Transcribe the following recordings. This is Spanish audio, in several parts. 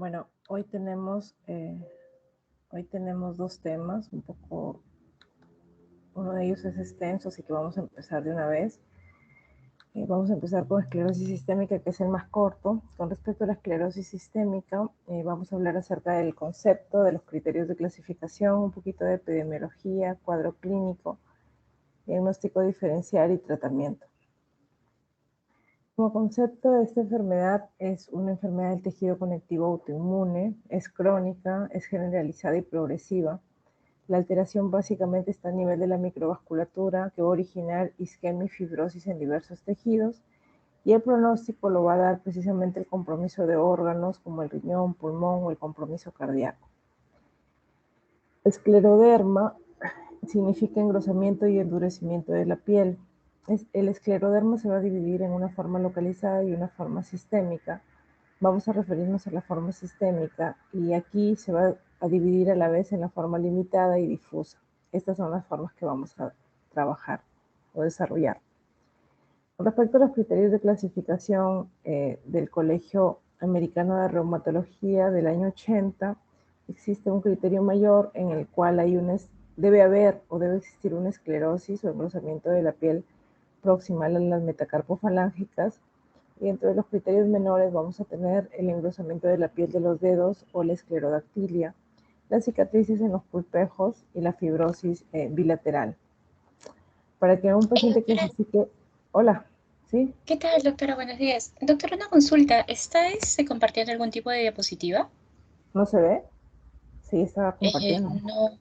Bueno, hoy tenemos dos temas, uno de ellos es extenso, así que vamos a empezar de una vez. Vamos a empezar con esclerosis sistémica, que es el más corto. Con respecto a la esclerosis sistémica, vamos a hablar acerca del concepto, de los criterios de clasificación, un poquito de epidemiología, cuadro clínico, diagnóstico diferencial y tratamiento. Como concepto, esta enfermedad es una enfermedad del tejido conectivo autoinmune, es crónica, es generalizada y progresiva. La alteración básicamente está a nivel de la microvasculatura, que va a originar isquemia y fibrosis en diversos tejidos, y el pronóstico lo va a dar precisamente el compromiso de órganos como el riñón, pulmón o el compromiso cardíaco. Escleroderma significa engrosamiento y endurecimiento de la piel. El escleroderma se va a dividir en una forma localizada y una forma sistémica. Vamos a referirnos a la forma sistémica y aquí se va a dividir a la vez en la forma limitada y difusa. Estas son las formas que vamos a trabajar o desarrollar. Con respecto a los criterios de clasificación del Colegio Americano de Reumatología del año 80, existe un criterio mayor en el cual debe haber o debe existir una esclerosis o engrosamiento de la piel proximal a las metacarpofalángicas, y dentro de los criterios menores vamos a tener el engrosamiento de la piel de los dedos o la esclerodactilia, las cicatrices en los pulpejos y la fibrosis bilateral. Para que un paciente clasifique... Hola, ¿sí? ¿Qué tal, doctora? Buenos días. Doctora, una consulta. ¿Está compartiendo algún tipo de diapositiva? ¿No se ve? Sí, estaba compartiendo. No.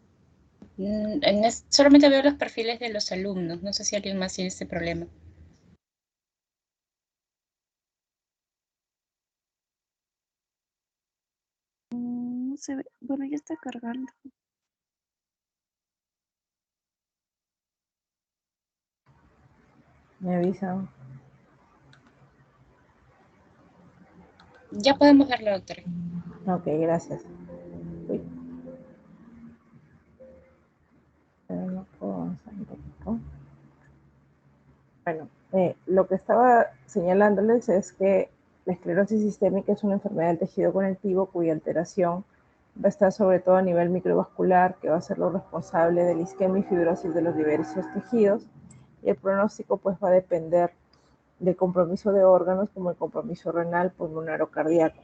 Solamente veo los perfiles de los alumnos. No sé si alguien más tiene este problema. No se ve. Bueno, ya está cargando. Me avisan. Ya podemos verlo, doctora. Ok, gracias. Uy. No puedo avanzar un poquito. Bueno, lo que estaba señalándoles es que la esclerosis sistémica es una enfermedad del tejido conectivo cuya alteración va a estar sobre todo a nivel microvascular, que va a ser lo responsable de la isquemia y fibrosis de los diversos tejidos, y el pronóstico pues va a depender del compromiso de órganos como el compromiso renal, pulmonar o cardíaco.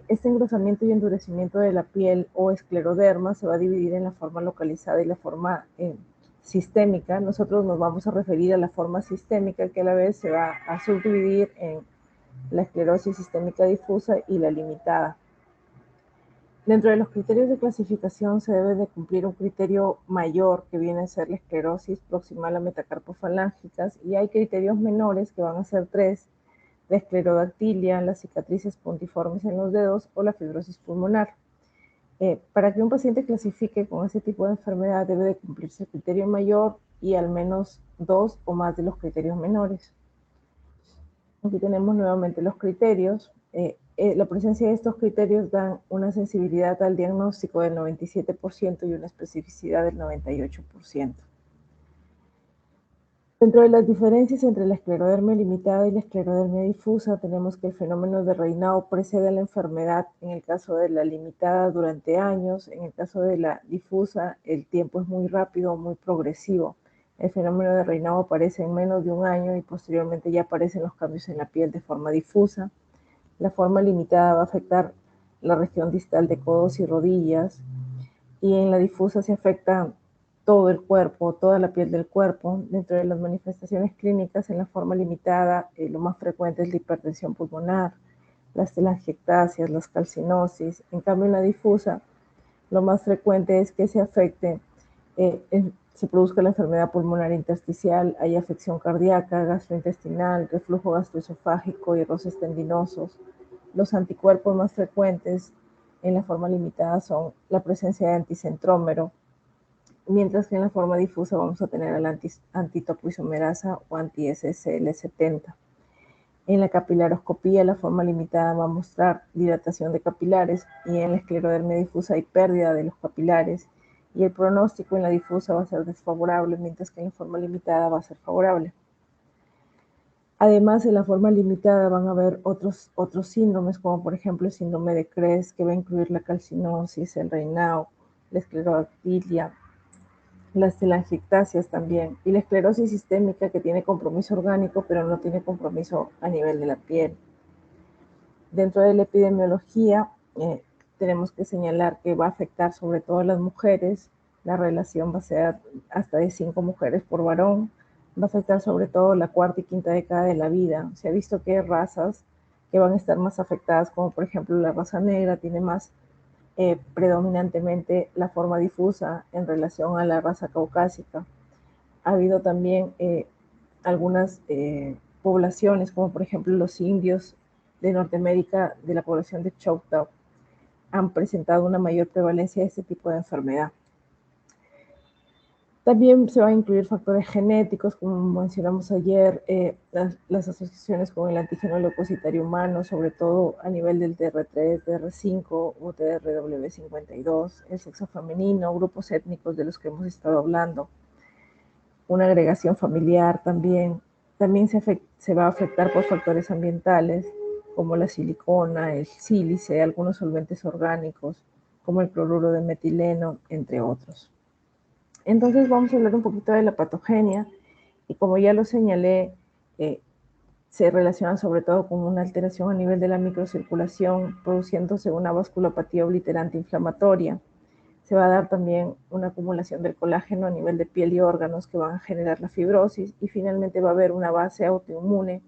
Este engrosamiento y endurecimiento de la piel o escleroderma se va a dividir en la forma localizada y la forma sistémica. Nosotros nos vamos a referir a la forma sistémica, que a la vez se va a subdividir en la esclerosis sistémica difusa y la limitada. Dentro de los criterios de clasificación se debe de cumplir un criterio mayor, que viene a ser la esclerosis proximal a metacarpofalángicas, y hay criterios menores que van a ser 3: la esclerodactilia, las cicatrices puntiformes en los dedos o la fibrosis pulmonar. Para que un paciente clasifique con ese tipo de enfermedad debe de cumplirse el criterio mayor y al menos 2 o más de los criterios menores. Aquí tenemos nuevamente los criterios. La presencia de estos criterios dan una sensibilidad al diagnóstico del 97% y una especificidad del 98%. Dentro de las diferencias entre la esclerodermia limitada y la esclerodermia difusa, tenemos que el fenómeno de reinado precede a la enfermedad. En el caso de la limitada, durante años. En el caso de la difusa, el tiempo es muy rápido, muy progresivo. El fenómeno de reinado aparece en menos de un año y posteriormente ya aparecen los cambios en la piel de forma difusa. La forma limitada va a afectar la región distal de codos y rodillas, y en la difusa se afecta todo el cuerpo, toda la piel del cuerpo. Dentro de las manifestaciones clínicas, en la forma limitada, lo más frecuente es la hipertensión pulmonar, las telangiectasias, las calcinosis. En cambio, en la difusa, lo más frecuente es que se afecte, se produzca la enfermedad pulmonar intersticial, hay afección cardíaca, gastrointestinal, reflujo gastroesofágico y roces tendinosos. Los anticuerpos más frecuentes en la forma limitada son la presencia de anticentrómero, mientras que en la forma difusa vamos a tener a la antitopoisomerasa o anti-SSL70. En la capilaroscopía, la forma limitada va a mostrar dilatación de capilares, y en la esclerodermia difusa hay pérdida de los capilares, y el pronóstico en la difusa va a ser desfavorable, mientras que en la forma limitada va a ser favorable. Además, de la forma limitada van a haber otros síndromes, como por ejemplo el síndrome de Cres, que va a incluir la calcinosis, el Raynaud, la esclerodactilia, las telangiectasias también, y la esclerosis sistémica, que tiene compromiso orgánico, pero no tiene compromiso a nivel de la piel. Dentro de la epidemiología, tenemos que señalar que va a afectar sobre todo a las mujeres. La relación va a ser hasta de 5 mujeres por varón. Va a afectar sobre todo la cuarta y quinta década de la vida. Se ha visto que hay razas que van a estar más afectadas, como por ejemplo la raza negra tiene más predominantemente la forma difusa en relación a la raza caucásica. Ha habido también algunas poblaciones, como por ejemplo los indios de Norteamérica, de la población de Choctaw, han presentado una mayor prevalencia de este tipo de enfermedad. También se van a incluir factores genéticos, como mencionamos ayer, las asociaciones con el antígeno leucocitario humano, sobre todo a nivel del TR3, TR5 o TRW52, el sexo femenino, grupos étnicos de los que hemos estado hablando, una agregación familiar también. También se va a afectar por factores ambientales, como la silicona, el sílice, algunos solventes orgánicos, como el cloruro de metileno, entre otros. Entonces vamos a hablar un poquito de la patogenia, y como ya lo señalé, se relaciona sobre todo con una alteración a nivel de la microcirculación, produciéndose una vasculopatía obliterante inflamatoria. Se va a dar también una acumulación del colágeno a nivel de piel y órganos que van a generar la fibrosis, y finalmente va a haber una base autoinmune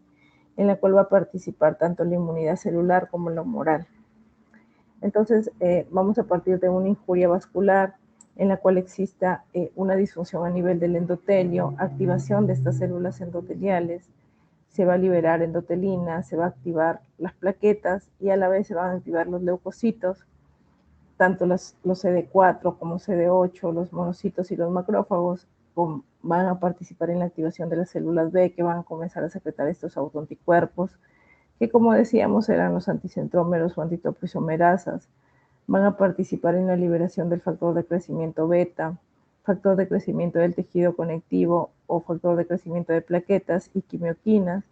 en la cual va a participar tanto la inmunidad celular como la humoral. Entonces, vamos a partir de una injuria vascular en la cual exista una disfunción a nivel del endotelio, activación de estas células endoteliales, se va a liberar endotelina, se va a activar las plaquetas y a la vez se van a activar los leucocitos, tanto los CD4 como CD8, los monocitos y los macrófagos van a participar en la activación de las células B, que van a comenzar a secretar estos autoanticuerpos, que como decíamos eran los anticentrómeros o antitopoisomerasas. Van a participar en la liberación del factor de crecimiento beta, factor de crecimiento del tejido conectivo o factor de crecimiento de plaquetas y quimioquinas.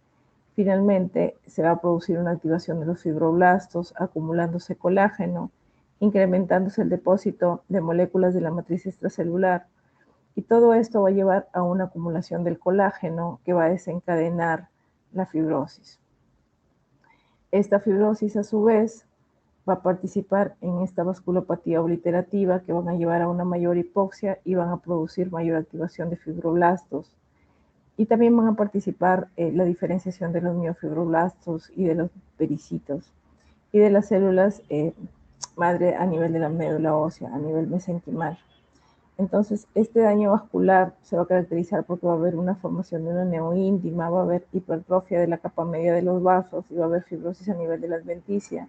Finalmente, se va a producir una activación de los fibroblastos, acumulándose colágeno, incrementándose el depósito de moléculas de la matriz extracelular. Y todo esto va a llevar a una acumulación del colágeno que va a desencadenar la fibrosis. Esta fibrosis, a su vez, va a participar en esta vasculopatía obliterativa, que van a llevar a una mayor hipoxia y van a producir mayor activación de fibroblastos. Y también van a participar la diferenciación de los miofibroblastos y de los pericitos y de las células madre a nivel de la médula ósea, a nivel mesenquimal. Entonces, este daño vascular se va a caracterizar porque va a haber una formación de una neoíntima, va a haber hipertrofia de la capa media de los vasos y va a haber fibrosis a nivel de la adventicia.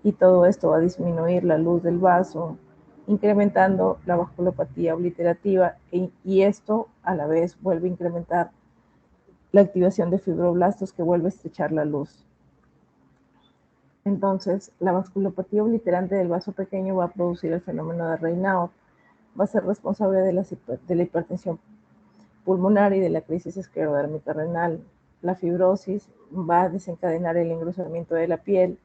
Y todo esto va a disminuir la luz del vaso, incrementando la vasculopatía obliterativa, y esto a la vez vuelve a incrementar la activación de fibroblastos, que vuelve a estrechar la luz. Entonces, la vasculopatía obliterante del vaso pequeño va a producir el fenómeno de Raynaud, va a ser responsable de la hipertensión pulmonar y de la crisis esclerodérmica renal. La fibrosis va a desencadenar el engrosamiento de la piel,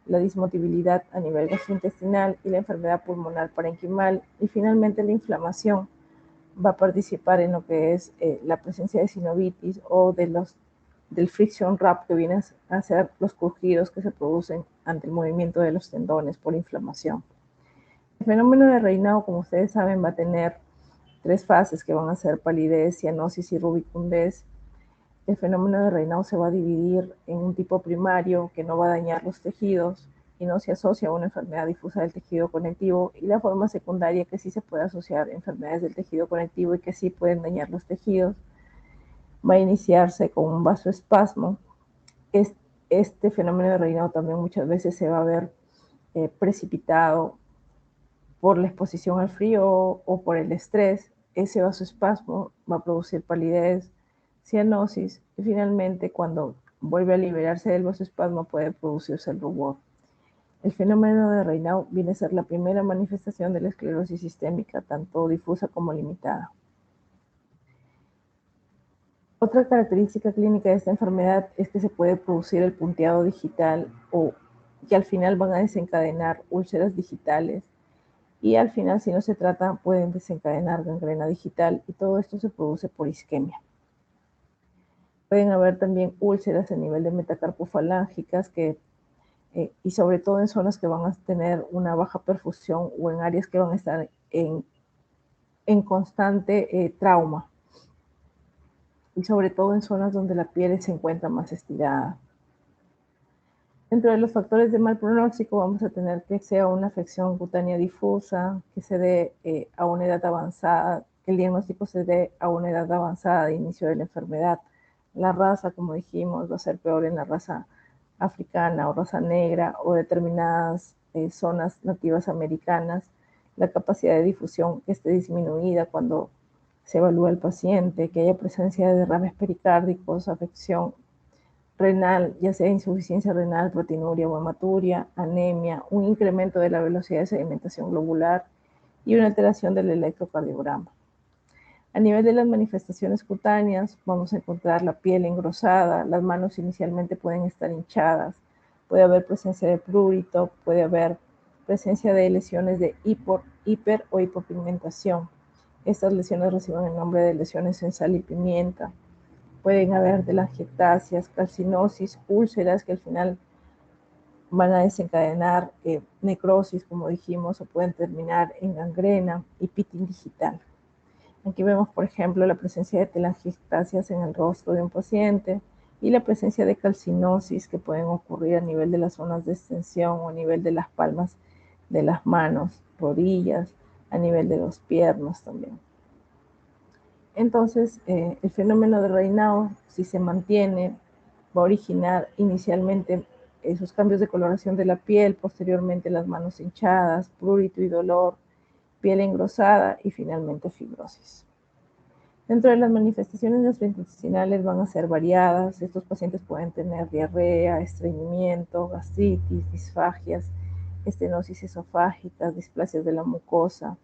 la dismotibilidad a nivel gastrointestinal y la enfermedad pulmonar parenquimal, y finalmente la inflamación va a participar en lo que es la presencia de sinovitis o del friction wrap, que vienen a ser los crujidos que se producen ante el movimiento de los tendones por inflamación. El fenómeno de Raynaud, como ustedes saben, va a tener 3 fases que van a ser palidez, cianosis y rubicundez. El fenómeno de Raynaud se va a dividir en un tipo primario que no va a dañar los tejidos y no se asocia a una enfermedad difusa del tejido conectivo, y la forma secundaria, que sí se puede asociar a enfermedades del tejido conectivo y que sí pueden dañar los tejidos. Va a iniciarse con un vasoespasmo. Este fenómeno de Raynaud también muchas veces se va a ver precipitado por la exposición al frío o por el estrés. Ese vasoespasmo va a producir palidez, cianosis, y finalmente, cuando vuelve a liberarse del vasoespasmo, puede producirse el rubor. El fenómeno de Raynaud viene a ser la primera manifestación de la esclerosis sistémica, tanto difusa como limitada. Otra característica clínica de esta enfermedad es que se puede producir el punteado digital o que al final van a desencadenar úlceras digitales y al final, si no se trata, pueden desencadenar gangrena digital y todo esto se produce por isquemia. Pueden haber también úlceras a nivel de metacarpofalángicas y sobre todo en zonas que van a tener una baja perfusión o en áreas que van a estar en constante trauma y sobre todo en zonas donde la piel se encuentra más estirada. Dentro de los factores de mal pronóstico vamos a tener que sea una afección cutánea difusa, que se dé a una edad avanzada, que el diagnóstico se dé a una edad avanzada de inicio de la enfermedad. La raza, como dijimos, va a ser peor en la raza africana o raza negra o determinadas zonas nativas americanas. La capacidad de difusión que esté disminuida cuando se evalúa al paciente, que haya presencia de derrames pericárdicos, afección renal, ya sea insuficiencia renal, proteinuria o hematuria, anemia, un incremento de la velocidad de sedimentación globular y una alteración del electrocardiograma. A nivel de las manifestaciones cutáneas, vamos a encontrar la piel engrosada, las manos inicialmente pueden estar hinchadas, puede haber presencia de prurito, puede haber presencia de lesiones de hiper o hipopigmentación. Estas lesiones reciben el nombre de lesiones en sal y pimienta. Pueden haber telangiectasias, calcinosis, úlceras que al final van a desencadenar necrosis, como dijimos, o pueden terminar en gangrena y pitting digital. Aquí vemos, por ejemplo, la presencia de telangiectasias en el rostro de un paciente y la presencia de calcinosis que pueden ocurrir a nivel de las zonas de extensión o a nivel de las palmas de las manos, rodillas, a nivel de las piernas también. Entonces, el fenómeno de Raynaud, si se mantiene, va a originar inicialmente esos cambios de coloración de la piel, posteriormente las manos hinchadas, prurito y dolor, piel engrosada y finalmente fibrosis. Dentro de las manifestaciones gastrointestinales van a ser variadas. Estos pacientes pueden tener diarrea, estreñimiento, gastritis, disfagias, estenosis esofágicas, displasias de la mucosa.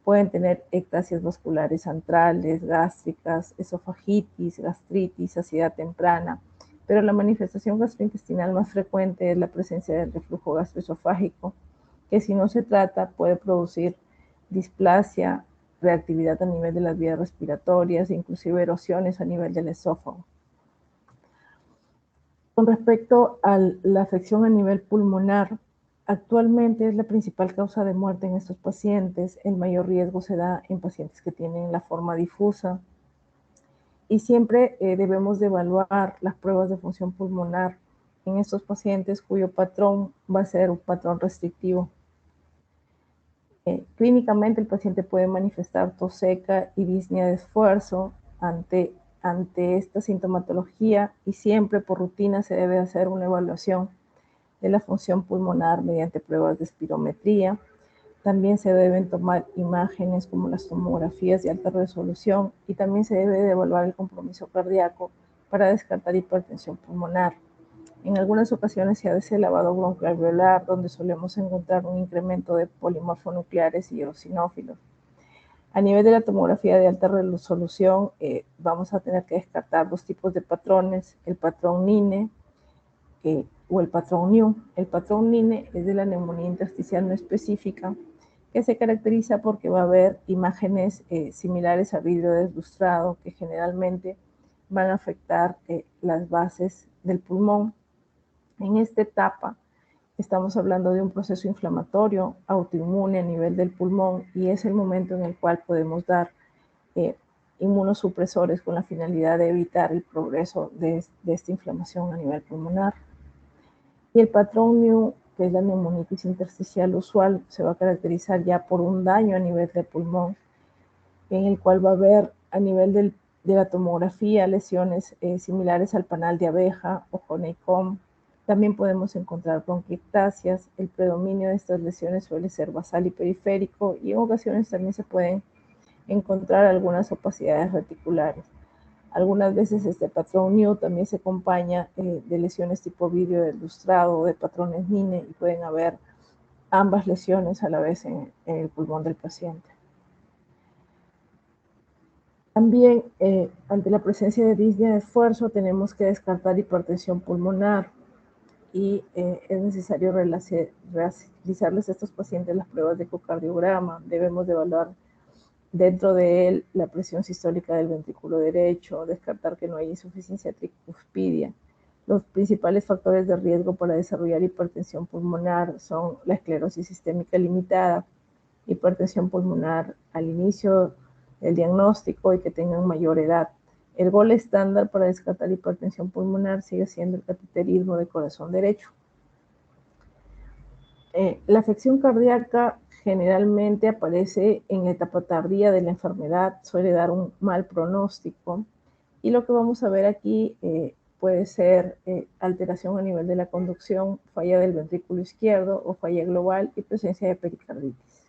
Pueden tener ectasias vasculares antrales, gástricas, esofagitis, gastritis, saciedad temprana, pero la manifestación gastrointestinal más frecuente es la presencia del reflujo gastroesofágico, que si no se trata puede producir displasia, reactividad a nivel de las vías respiratorias, inclusive erosiones a nivel del esófago. Con respecto a la afección a nivel pulmonar, actualmente es la principal causa de muerte en estos pacientes. El mayor riesgo se da en pacientes que tienen la forma difusa y siempre debemos de evaluar las pruebas de función pulmonar en estos pacientes cuyo patrón va a ser un patrón restrictivo. Clínicamente el paciente puede manifestar tos seca y disnea de esfuerzo ante esta sintomatología y siempre por rutina se debe hacer una evaluación de la función pulmonar mediante pruebas de espirometría. También se deben tomar imágenes como las tomografías de alta resolución y también se debe de evaluar el compromiso cardíaco para descartar hipertensión pulmonar. En algunas ocasiones se hace el lavado broncoalveolar, donde solemos encontrar un incremento de polimorfonucleares y eosinófilos. A nivel de la tomografía de alta resolución, vamos a tener que descartar dos tipos de patrones, el patrón NINE o el patrón NIU. El patrón NINE es de la neumonía intersticial no específica, que se caracteriza porque va a haber imágenes similares a vidrio deslustrado, que generalmente van a afectar las bases del pulmón. En esta etapa estamos hablando de un proceso inflamatorio autoinmune a nivel del pulmón y es el momento en el cual podemos dar inmunosupresores con la finalidad de evitar el progreso de esta inflamación a nivel pulmonar. Y el patrón NIU, que es la neumonitis intersticial usual, se va a caracterizar ya por un daño a nivel del pulmón, en el cual va a haber a nivel de la tomografía lesiones similares al panal de abeja o honeycomb. También podemos encontrar bronquiectasias. El predominio de estas lesiones suele ser basal y periférico y en ocasiones también se pueden encontrar algunas opacidades reticulares. Algunas veces este patrón NIU también se acompaña de lesiones tipo vidrio deslustrado o de patrones NINE y pueden haber ambas lesiones a la vez en el pulmón del paciente. También, ante la presencia de disnea de esfuerzo, tenemos que descartar hipertensión pulmonar y es necesario realizarles a estos pacientes las pruebas de ecocardiograma. Debemos de evaluar dentro de él la presión sistólica del ventrículo derecho, descartar que no hay insuficiencia tricuspidia. Los principales factores de riesgo para desarrollar hipertensión pulmonar son la esclerosis sistémica limitada, hipertensión pulmonar al inicio del diagnóstico y que tengan mayor edad. El gol estándar para descartar hipertensión pulmonar sigue siendo el cateterismo de corazón derecho. La afección cardíaca generalmente aparece en la etapa tardía de la enfermedad, suele dar un mal pronóstico y lo que vamos a ver aquí puede ser alteración a nivel de la conducción, falla del ventrículo izquierdo o falla global y presencia de pericarditis.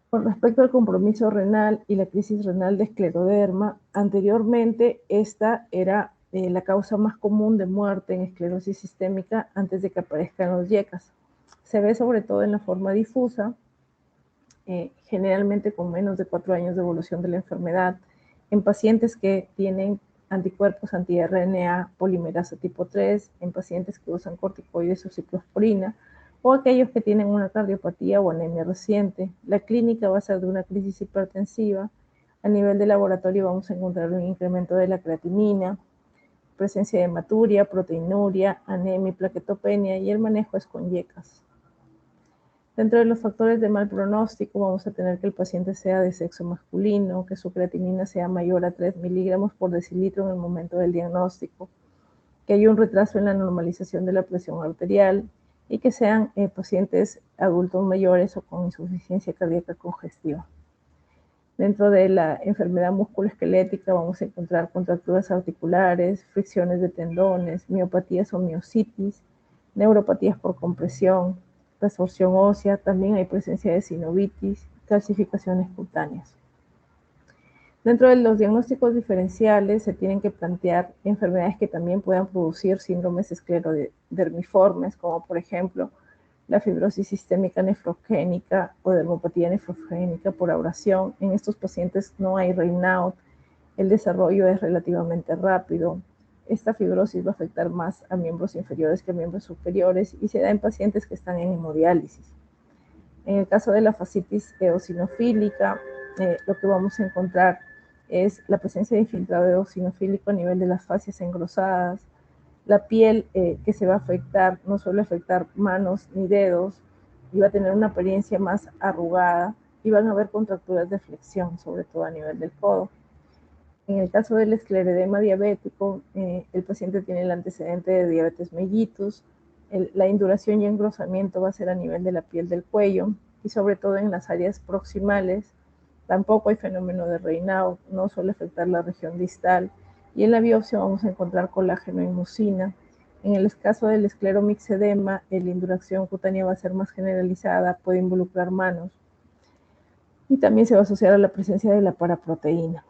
Con respecto al compromiso renal y la crisis renal de escleroderma, anteriormente esta era la causa más común de muerte en esclerosis sistémica antes de que aparezcan los YECAS. Se ve sobre todo en la forma difusa, generalmente con menos de 4 años de evolución de la enfermedad, en pacientes que tienen anticuerpos anti-RNA polimerasa tipo 3, en pacientes que usan corticoides o ciclosporina, o aquellos que tienen una cardiopatía o anemia reciente. La clínica va a ser de una crisis hipertensiva. A nivel de laboratorio vamos a encontrar un incremento de la creatinina, presencia de hematuria, proteinuria, anemia y plaquetopenia, y el manejo es con YECAS. Dentro de los factores de mal pronóstico vamos a tener que el paciente sea de sexo masculino, que su creatinina sea mayor a 3 miligramos por decilitro en el momento del diagnóstico, que haya un retraso en la normalización de la presión arterial y que sean pacientes adultos mayores o con insuficiencia cardíaca congestiva. Dentro de la enfermedad musculoesquelética vamos a encontrar contracturas articulares, fricciones de tendones, miopatías o miositis, neuropatías por compresión, resorción ósea, también hay presencia de sinovitis, calcificaciones cutáneas. Dentro de los diagnósticos diferenciales se tienen que plantear enfermedades que también puedan producir síndromes esclerodermiformes, como por ejemplo la fibrosis sistémica nefrogénica o dermopatía nefrogénica por abrasión. En estos pacientes no hay Raynaud, el desarrollo es relativamente rápido. Esta fibrosis va a afectar más a miembros inferiores que a miembros superiores y se da en pacientes que están en hemodiálisis. En el caso de la fascitis eosinofílica, lo que vamos a encontrar es la presencia de infiltrado eosinofílico a nivel de las fascias engrosadas. La piel que se va a afectar no suele afectar manos ni dedos y va a tener una apariencia más arrugada y van a haber contracturas de flexión, sobre todo a nivel del codo. En el caso del esclerodema diabético, el paciente tiene el antecedente de diabetes mellitus, la induración y engrosamiento va a ser a nivel de la piel del cuello y sobre todo en las áreas proximales. Tampoco hay fenómeno de Raynaud, no suele afectar la región distal y en la biopsia vamos a encontrar colágeno y mucina. En el caso del escleromixedema, la induración cutánea va a ser más generalizada, puede involucrar manos y también se va a asociar a la presencia de la paraproteína.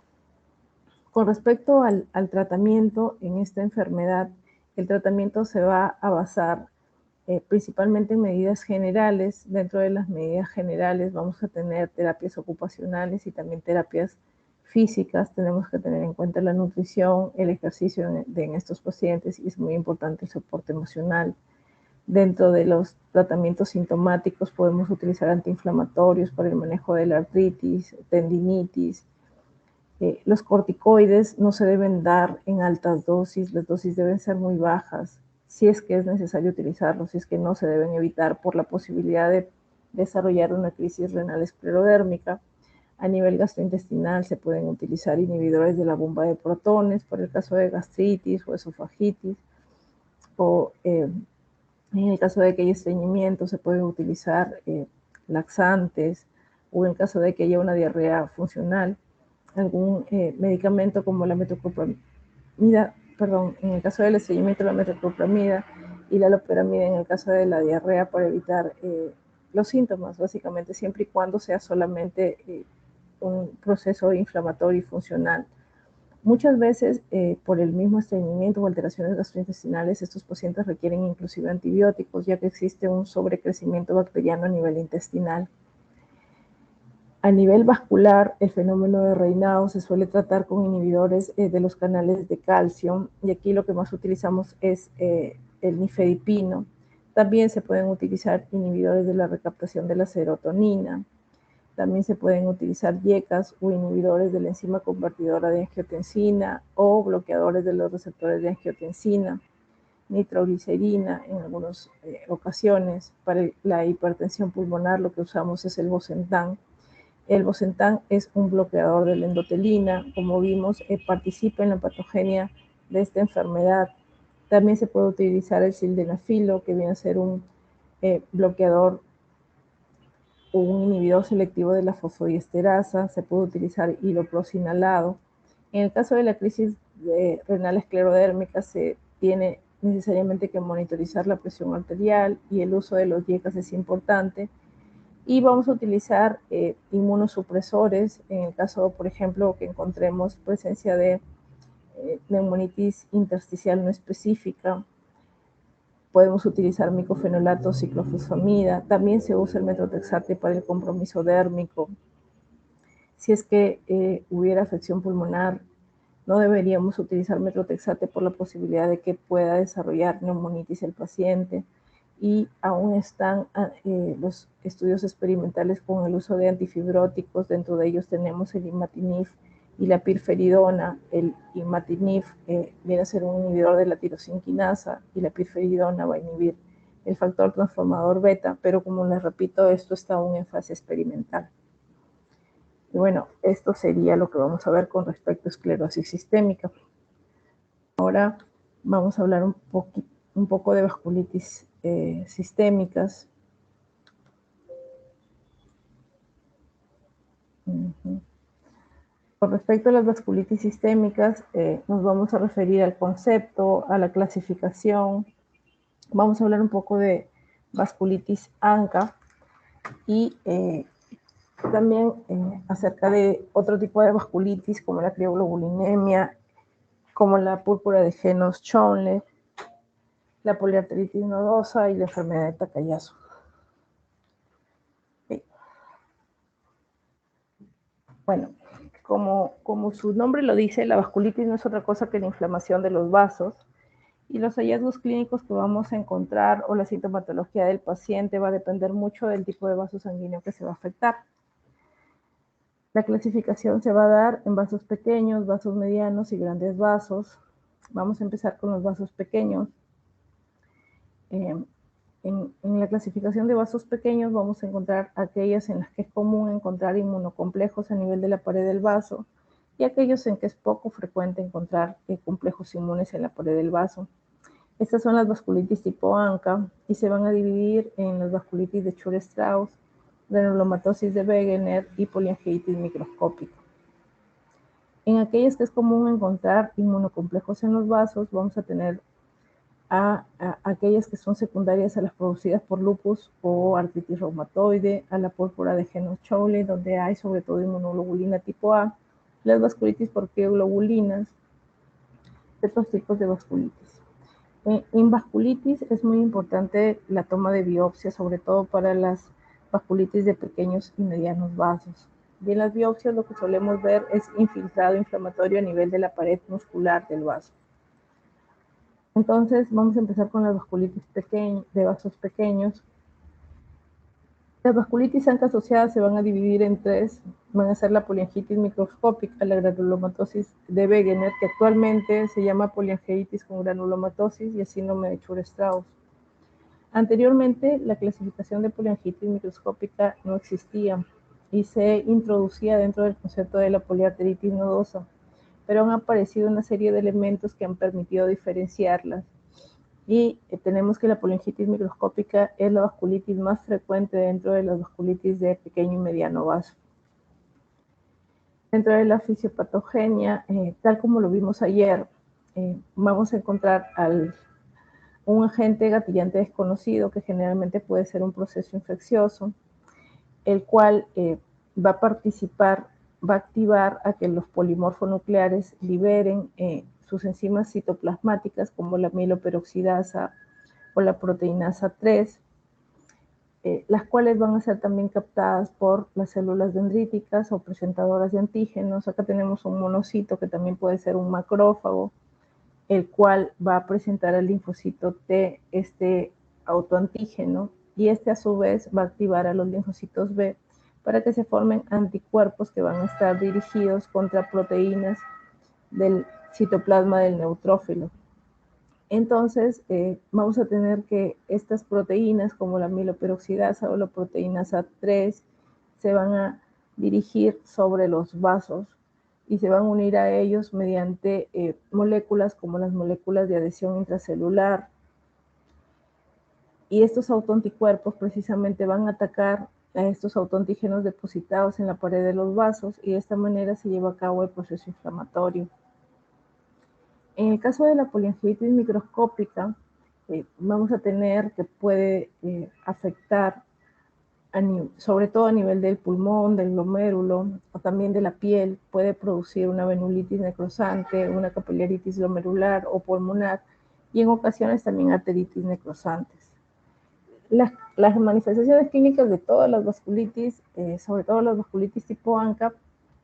Con respecto al tratamiento en esta enfermedad, el tratamiento se va a basar principalmente en medidas generales. Dentro de las medidas generales vamos a tener terapias ocupacionales y también terapias físicas. Tenemos que tener en cuenta la nutrición, el ejercicio en estos pacientes y es muy importante el soporte emocional. Dentro de los tratamientos sintomáticos podemos utilizar antiinflamatorios para el manejo de la artritis, tendinitis. Los corticoides no se deben dar en altas dosis, las dosis deben ser muy bajas, si es que es necesario utilizarlos, si es que no se deben evitar por la posibilidad de desarrollar una crisis renal esclerodérmica. A nivel gastrointestinal se pueden utilizar inhibidores de la bomba de protones por el caso de gastritis o esofagitis, o en el caso de que haya estreñimiento se pueden utilizar laxantes, o en caso de que haya una diarrea funcional, algún medicamento como la metoclopramida, en el caso del estreñimiento la metoclopramida y la loperamida en el caso de la diarrea para evitar los síntomas, básicamente, siempre y cuando sea solamente un proceso inflamatorio y funcional. Muchas veces, por el mismo estreñimiento o alteraciones gastrointestinales, estos pacientes requieren inclusive antibióticos, ya que existe un sobrecrecimiento bacteriano a nivel intestinal. A nivel vascular, el fenómeno de Raynaud se suele tratar con inhibidores de los canales de calcio, y aquí lo que más utilizamos es el nifedipino. También se pueden utilizar inhibidores de la recaptación de la serotonina. También se pueden utilizar YECAs o inhibidores de la enzima convertidora de angiotensina o bloqueadores de los receptores de angiotensina, nitroglicerina en algunas ocasiones. Para la hipertensión pulmonar lo que usamos es el Bosentan. El Bosentan es un bloqueador de la endotelina, como vimos, participa en la patogenia de esta enfermedad. También se puede utilizar el sildenafilo, que viene a ser un bloqueador o un inhibidor selectivo de la fosfodiesterasa. Se puede utilizar hidroprosinalado. En el caso de la crisis renal esclerodérmica se tiene necesariamente que monitorizar la presión arterial y el uso de los YECAs es importante. Y vamos a utilizar inmunosupresores en el caso, por ejemplo, que encontremos presencia de neumonitis intersticial no específica. Podemos utilizar micofenolato, ciclofosfamida. También se usa el metotrexate para el compromiso dérmico. Si es que hubiera afección pulmonar, no deberíamos utilizar metotrexate por la posibilidad de que pueda desarrollar neumonitis el paciente. Y aún están los estudios experimentales con el uso de antifibróticos. Dentro de ellos tenemos el imatinib y la pirferidona. El imatinib viene a ser un inhibidor de la tirosinquinasa y la pirferidona va a inhibir el factor transformador beta, pero como les repito, esto está aún en fase experimental. Y bueno, esto sería lo que vamos a ver con respecto a esclerosis sistémica. Ahora vamos a hablar un poco de vasculitis sistémicas. Con respecto a las vasculitis sistémicas, nos vamos a referir al concepto, a la clasificación. Vamos a hablar un poco de vasculitis ANCA y también acerca de otro tipo de vasculitis como la crioglobulinemia, como la púrpura de Jenosch-Schönle, la poliarteritis nodosa y la enfermedad de Takayasu. Sí. Bueno, como su nombre lo dice, la vasculitis no es otra cosa que la inflamación de los vasos, y los hallazgos clínicos que vamos a encontrar o la sintomatología del paciente va a depender mucho del tipo de vaso sanguíneo que se va a afectar. La clasificación se va a dar en vasos pequeños, vasos medianos y grandes vasos. Vamos a empezar con los vasos pequeños. En la clasificación de vasos pequeños vamos a encontrar aquellas en las que es común encontrar inmunocomplejos a nivel de la pared del vaso y aquellos en que es poco frecuente encontrar complejos inmunes en la pared del vaso. Estas son las vasculitis tipo ANCA y se van a dividir en las vasculitis de Chur-Strauss, granulomatosis de Wegener y poliangiitis microscópica. En aquellas que es común encontrar inmunocomplejos en los vasos, vamos a tener a aquellas que son secundarias a las producidas por lupus o artritis reumatoide, a la púrpura de Jenosch-Schönle, donde hay sobre todo inmunoglobulina tipo A, las vasculitis por crioglobulinas, de otros tipos de vasculitis. En vasculitis es muy importante la toma de biopsia, sobre todo para las vasculitis de pequeños y medianos vasos. Y en las biopsias lo que solemos ver es infiltrado inflamatorio a nivel de la pared muscular del vaso. Entonces vamos a empezar con las vasculitis de vasos pequeños. Las vasculitis ANCA asociadas se van a dividir en tres. Van a ser la poliangiitis microscópica, la granulomatosis de Wegener, que actualmente se llama poliangiitis con granulomatosis, y el síndrome de Chur-Strauss. Anteriormente, la clasificación de poliangiitis microscópica no existía y se introducía dentro del concepto de la poliarteritis nodosa, pero han aparecido una serie de elementos que han permitido diferenciarlas. Y tenemos que la poliangiitis microscópica es la vasculitis más frecuente dentro de las vasculitis de pequeño y mediano vaso. Dentro de la fisiopatogenia, tal como lo vimos ayer, vamos a encontrar un agente gatillante desconocido, que generalmente puede ser un proceso infeccioso, el cual va a activar a que los polimorfonucleares liberen sus enzimas citoplasmáticas como la mieloperoxidasa o la proteinasa 3, las cuales van a ser también captadas por las células dendríticas o presentadoras de antígenos. Acá tenemos un monocito que también puede ser un macrófago, el cual va a presentar al linfocito T este autoantígeno, y este a su vez va a activar a los linfocitos B para que se formen anticuerpos que van a estar dirigidos contra proteínas del citoplasma del neutrófilo. Entonces, vamos a tener que estas proteínas, como la amiloperoxidasa o la proteína SAT3, se van a dirigir sobre los vasos y se van a unir a ellos mediante moléculas como las moléculas de adhesión intracelular. Y estos autoanticuerpos precisamente van a atacar a estos autoantígenos depositados en la pared de los vasos, y de esta manera se lleva a cabo el proceso inflamatorio. En el caso de la poliangiitis microscópica, vamos a tener que puede afectar sobre todo a nivel del pulmón, del glomérulo o también de la piel. Puede producir una venulitis necrosante, una capilaritis glomerular o pulmonar, y en ocasiones también arteritis necrosantes. Las manifestaciones clínicas de todas las vasculitis, sobre todo las vasculitis tipo ANCA,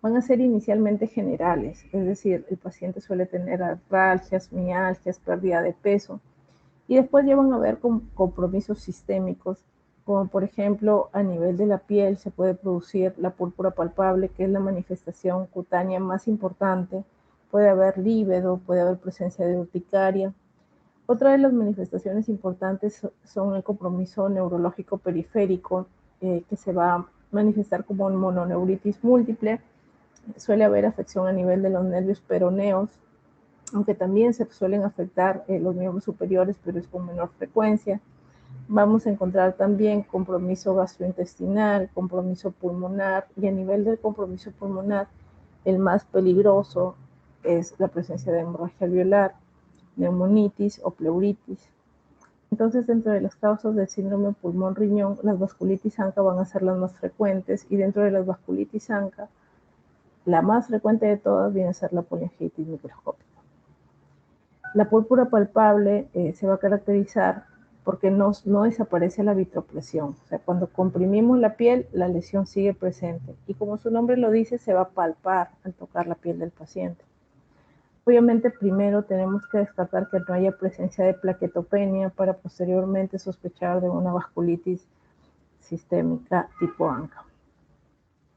van a ser inicialmente generales, es decir, el paciente suele tener artralgias, mialgias, pérdida de peso, y después ya van a haber compromisos sistémicos, como por ejemplo a nivel de la piel se puede producir la púrpura palpable, que es la manifestación cutánea más importante. Puede haber líbedo, puede haber presencia de urticaria. Otra de las manifestaciones importantes son el compromiso neurológico periférico, que se va a manifestar como mononeuritis múltiple. Suele haber afección a nivel de los nervios peroneos, aunque también se suelen afectar los miembros superiores, pero es con menor frecuencia. Vamos a encontrar también compromiso gastrointestinal, compromiso pulmonar, y a nivel del compromiso pulmonar, el más peligroso es la presencia de hemorragia alveolar, neumonitis o pleuritis. Entonces, dentro de las causas del síndrome pulmón-riñón, las vasculitis ANCA van a ser las más frecuentes, y dentro de las vasculitis ANCA, la más frecuente de todas viene a ser la poliangiitis microscópica. La púrpura palpable se va a caracterizar porque no desaparece la vitropresión. O sea, cuando comprimimos la piel, la lesión sigue presente. Y como su nombre lo dice, se va a palpar al tocar la piel del paciente. Obviamente, primero tenemos que descartar que no haya presencia de plaquetopenia para posteriormente sospechar de una vasculitis sistémica tipo ANCA.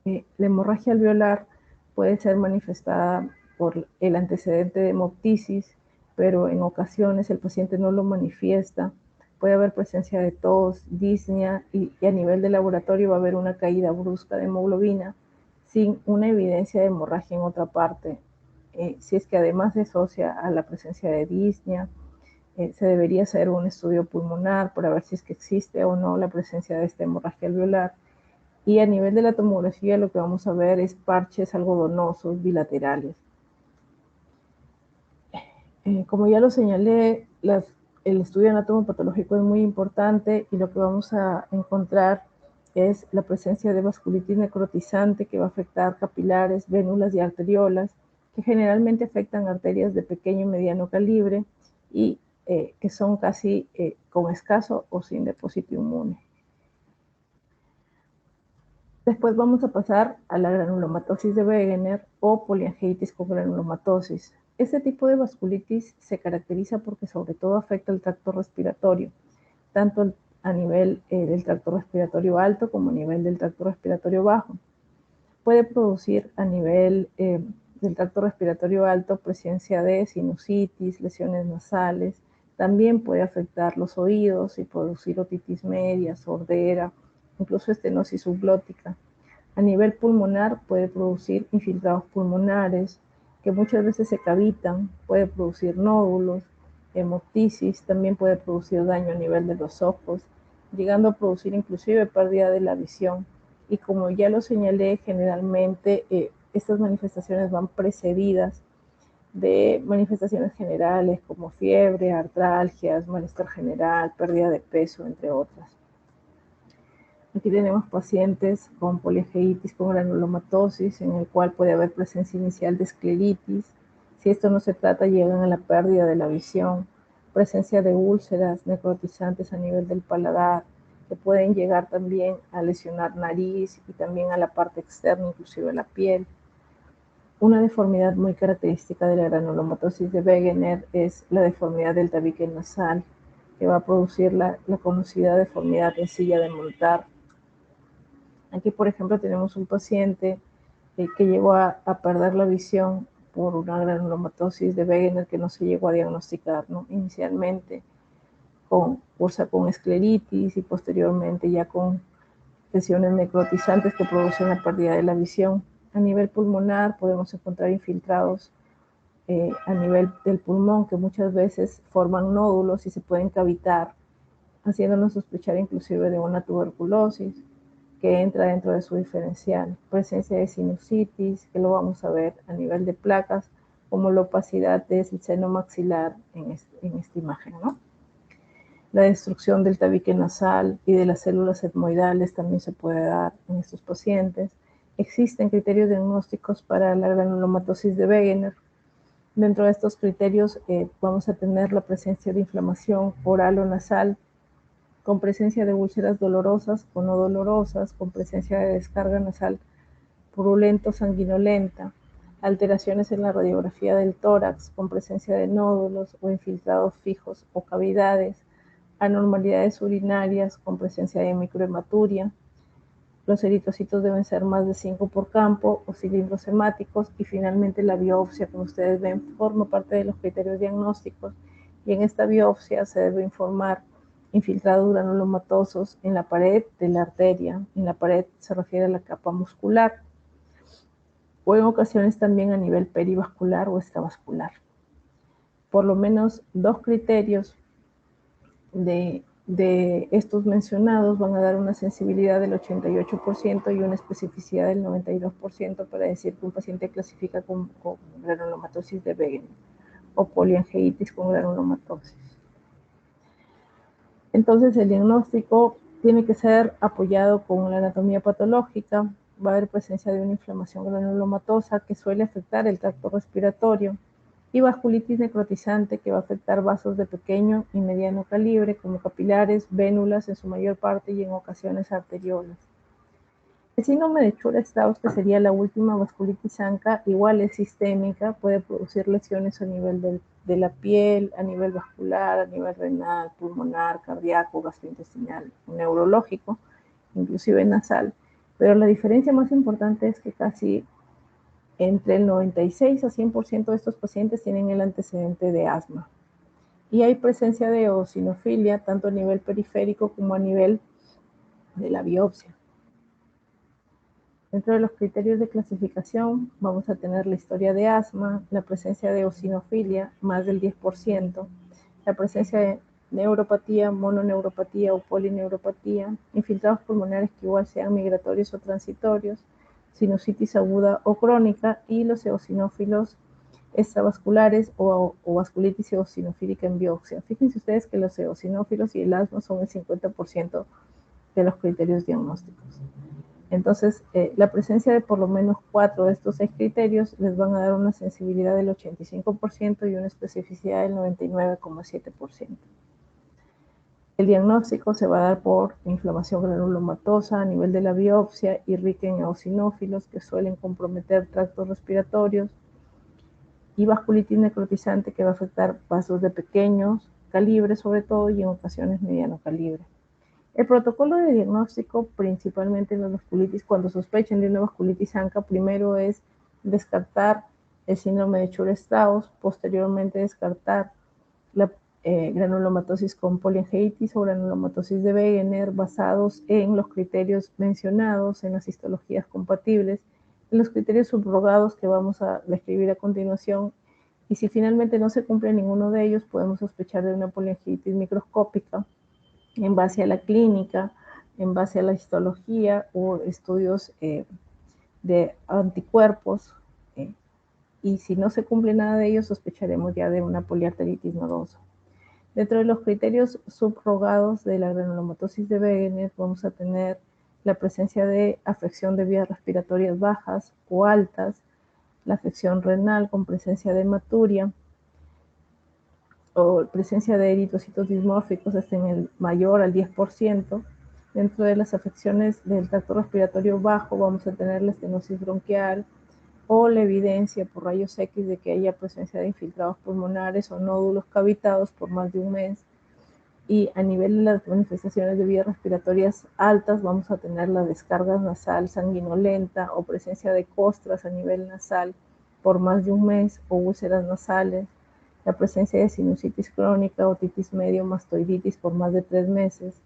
La hemorragia alveolar puede ser manifestada por el antecedente de hemoptisis, pero en ocasiones el paciente no lo manifiesta. Puede haber presencia de tos, disnea, y a nivel de laboratorio va a haber una caída brusca de hemoglobina sin una evidencia de hemorragia en otra parte. Si es que además se asocia a la presencia de disnea, se debería hacer un estudio pulmonar para ver si es que existe o no la presencia de esta hemorragia alveolar. Y a nivel de la tomografía lo que vamos a ver es parches algodonosos bilaterales. Como ya lo señalé, el estudio anatomopatológico es muy importante, y lo que vamos a encontrar es la presencia de vasculitis necrotizante, que va a afectar capilares, vénulas y arteriolas, que generalmente afectan arterias de pequeño y mediano calibre, y que son casi con escaso o sin depósito inmune. Después vamos a pasar a la granulomatosis de Wegener o poliangiitis con granulomatosis. Este tipo de vasculitis se caracteriza porque sobre todo afecta el tracto respiratorio, tanto a nivel del tracto respiratorio alto como a nivel del tracto respiratorio bajo. Puede producir a nivel del tracto respiratorio alto presencia de sinusitis, lesiones nasales. También puede afectar los oídos y producir otitis media, sordera, incluso estenosis subglótica. A nivel pulmonar puede producir infiltrados pulmonares que muchas veces se cavitan, puede producir nódulos, hemoptisis, también puede producir daño a nivel de los ojos, llegando a producir inclusive pérdida de la visión. Y como ya lo señalé, generalmente estas manifestaciones van precedidas de manifestaciones generales como fiebre, artralgias, malestar general, pérdida de peso, entre otras. Aquí tenemos pacientes con poliangiitis con granulomatosis, en el cual puede haber presencia inicial de escleritis. Si esto no se trata, llegan a la pérdida de la visión, presencia de úlceras necrotizantes a nivel del paladar, que pueden llegar también a lesionar nariz y también a la parte externa, inclusive la piel. Una deformidad muy característica de la granulomatosis de Wegener es la deformidad del tabique nasal, que va a producir la conocida deformidad en silla de montar. Aquí, por ejemplo, tenemos un paciente que llegó a perder la visión por una granulomatosis de Wegener que no se llegó a diagnosticar, ¿no? Inicialmente cursa con escleritis y posteriormente ya con lesiones necrotizantes que producen la pérdida de la visión. A nivel pulmonar podemos encontrar infiltrados a nivel del pulmón que muchas veces forman nódulos y se pueden cavitar, haciéndonos sospechar inclusive de una tuberculosis que entra dentro de su diferencial. Presencia de sinusitis, que lo vamos a ver a nivel de placas, como la opacidad del seno maxilar en esta imagen, ¿no? La destrucción del tabique nasal y de las células etmoidales también se puede dar en estos pacientes. Existen criterios diagnósticos para la granulomatosis de Wegener. Dentro de estos criterios vamos a tener la presencia de inflamación oral o nasal, con presencia de úlceras dolorosas o no dolorosas, con presencia de descarga nasal purulento sanguinolenta, alteraciones en la radiografía del tórax, con presencia de nódulos o infiltrados fijos o cavidades, anormalidades urinarias con presencia de microhematuria. Los eritrocitos deben ser más de 5 por campo o cilindros hemáticos, y finalmente la biopsia, como ustedes ven, forma parte de los criterios diagnósticos, y en esta biopsia se debe informar infiltrados granulomatosos en la pared de la arteria. En la pared se refiere a la capa muscular, o en ocasiones también a nivel perivascular o extravascular. Por lo menos 2 criterios de estos mencionados van a dar una sensibilidad del 88% y una especificidad del 92% para decir que un paciente clasifica con granulomatosis de Wegener o poliangeitis con granulomatosis. Entonces el diagnóstico tiene que ser apoyado con la anatomía patológica. Va a haber presencia de una inflamación granulomatosa que suele afectar el tracto respiratorio, y vasculitis necrotizante que va a afectar vasos de pequeño y mediano calibre como capilares, vénulas en su mayor parte y en ocasiones arteriolas. El síndrome de Chura-Strauss, que sería la última vasculitis ANCA, igual es sistémica, puede producir lesiones a nivel de la piel, a nivel vascular, a nivel renal, pulmonar, cardíaco, gastrointestinal, neurológico, inclusive nasal. Pero la diferencia más importante es que casi entre el 96 a 100% de estos pacientes tienen el antecedente de asma. Y hay presencia de eosinofilia tanto a nivel periférico como a nivel de la biopsia. Dentro de los criterios de clasificación vamos a tener la historia de asma, la presencia de eosinofilia, más del 10%, la presencia de neuropatía, mononeuropatía o polineuropatía, infiltrados pulmonares que igual sean migratorios o transitorios, sinusitis aguda o crónica, y los eosinófilos extravasculares o vasculitis eosinofílica en biopsia. Fíjense ustedes que los eosinófilos y el asma son el 50% de los criterios diagnósticos. Entonces, la presencia de por lo menos 4 de estos 6 criterios les van a dar una sensibilidad del 85% y una especificidad del 99,7%. El diagnóstico se va a dar por inflamación granulomatosa a nivel de la biopsia y rica en eosinófilos que suelen comprometer tractos respiratorios, y vasculitis necrotizante que va a afectar vasos de pequeños calibre sobre todo y en ocasiones mediano calibre. El protocolo de diagnóstico, principalmente en la vasculitis, cuando sospechen de una vasculitis ANCA, primero es descartar el síndrome de Chura-Strauss, posteriormente descartar la granulomatosis con poliangeitis o granulomatosis de Wegener, basados en los criterios mencionados, en las histologías compatibles, en los criterios subrogados que vamos a describir a continuación. Y si finalmente no se cumple ninguno de ellos, podemos sospechar de una poliangeitis microscópica en base a la clínica, en base a la histología o estudios de anticuerpos. Y si no se cumple nada de ellos, sospecharemos ya de una poliarteritis nodosa. Dentro de los criterios subrogados de la granulomatosis de Wegener vamos a tener la presencia de afección de vías respiratorias bajas o altas, la afección renal con presencia de hematuria, o presencia de eritrocitos dismórficos hasta en el mayor al 10%, Dentro de las afecciones del tracto respiratorio bajo vamos a tener la estenosis bronquial o la evidencia por rayos X de que haya presencia de infiltrados pulmonares o nódulos cavitados por más de un mes. Y a nivel de las manifestaciones de vías respiratorias altas vamos a tener la descarga nasal sanguinolenta o presencia de costras a nivel nasal por más de un mes o úlceras nasales, la presencia de sinusitis crónica, otitis medio, mastoiditis por más de 3 meses,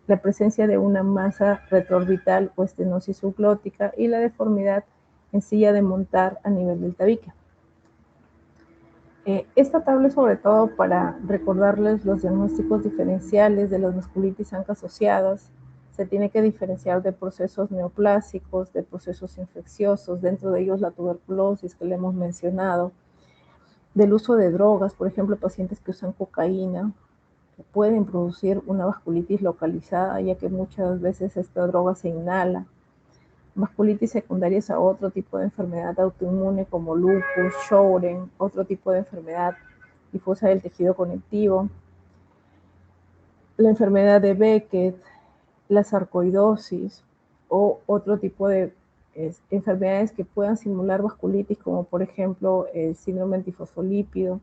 la presencia de una masa retroorbital o estenosis subglótica y la deformidad en silla de montar a nivel del tabique. Esta tabla es sobre todo para recordarles los diagnósticos diferenciales de las vasculitis ANCA asociadas. Se tiene que diferenciar de procesos neoplásicos, de procesos infecciosos, dentro de ellos la tuberculosis que le hemos mencionado, del uso de drogas, por ejemplo, pacientes que usan cocaína, que pueden producir una vasculitis localizada, ya que muchas veces esta droga se inhala. Vasculitis secundarias a otro tipo de enfermedad autoinmune como lupus, Sjögren, otro tipo de enfermedad difusa del tejido conectivo, la enfermedad de Beckett, la sarcoidosis o otro tipo de enfermedades que puedan simular vasculitis como por ejemplo el síndrome antifosfolípido,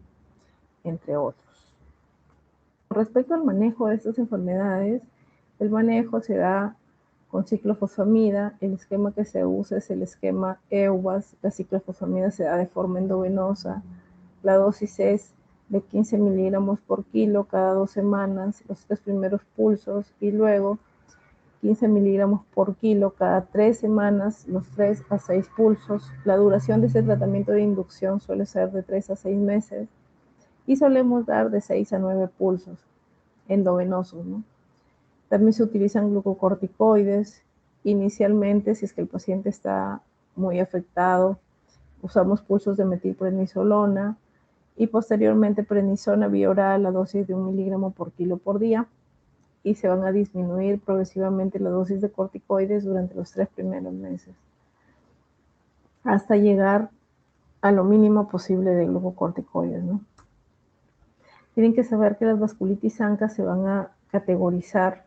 entre otros. Con respecto al manejo de estas enfermedades, el manejo se da con ciclofosfamida. El esquema que se usa es el esquema EUVAS. La ciclofosfamida se da de forma endovenosa. La dosis es de 15 miligramos por kilo cada 2 semanas, los 3 primeros pulsos, y luego 15 miligramos por kilo cada 3 semanas, los 3 a 6 pulsos. La duración de ese tratamiento de inducción suele ser de 3 a 6 meses y solemos dar de 6 a 9 pulsos endovenosos, ¿no? También se utilizan glucocorticoides. Inicialmente, si es que el paciente está muy afectado, usamos pulsos de metilprednisolona y posteriormente prednisona vía oral a dosis de 1 miligramo por kilo por día, y se van a disminuir progresivamente la dosis de corticoides durante los 3 primeros meses hasta llegar a lo mínimo posible de glucocorticoides, ¿no? Tienen que saber que las vasculitis ANCA se van a categorizar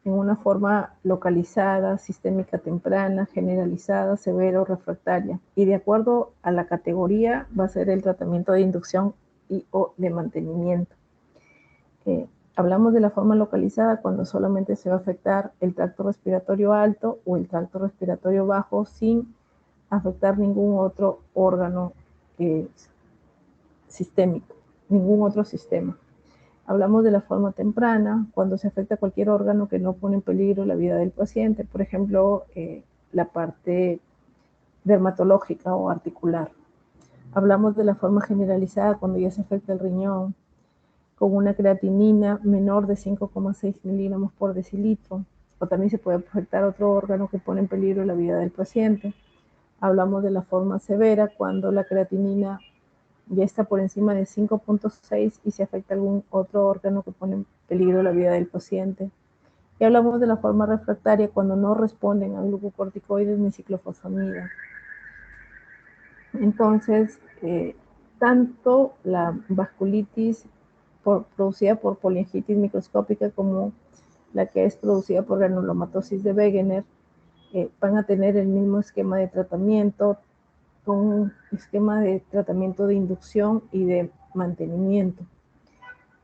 en una forma localizada, sistémica temprana, generalizada, severa o refractaria. Y de acuerdo a la categoría va a ser el tratamiento de inducción y o de mantenimiento. Hablamos de la forma localizada cuando solamente se va a afectar el tracto respiratorio alto o el tracto respiratorio bajo sin afectar ningún otro órgano sistémico, ningún otro sistema. Hablamos de la forma temprana, cuando se afecta cualquier órgano que no pone en peligro la vida del paciente, por ejemplo, la parte dermatológica o articular. Hablamos de la forma generalizada cuando ya se afecta el riñón, con una creatinina menor de 5,6 miligramos por decilitro, o también se puede afectar otro órgano que pone en peligro la vida del paciente. Hablamos de la forma severa cuando la creatinina ya está por encima de 5,6 y se afecta algún otro órgano que pone en peligro la vida del paciente. Y hablamos de la forma refractaria cuando no responden a glucocorticoides ni ciclofosfamida. Entonces, tanto la vasculitis producida por poliangitis microscópica como la que es producida por granulomatosis de Wegener van a tener el mismo esquema de tratamiento, con un esquema de tratamiento de inducción y de mantenimiento.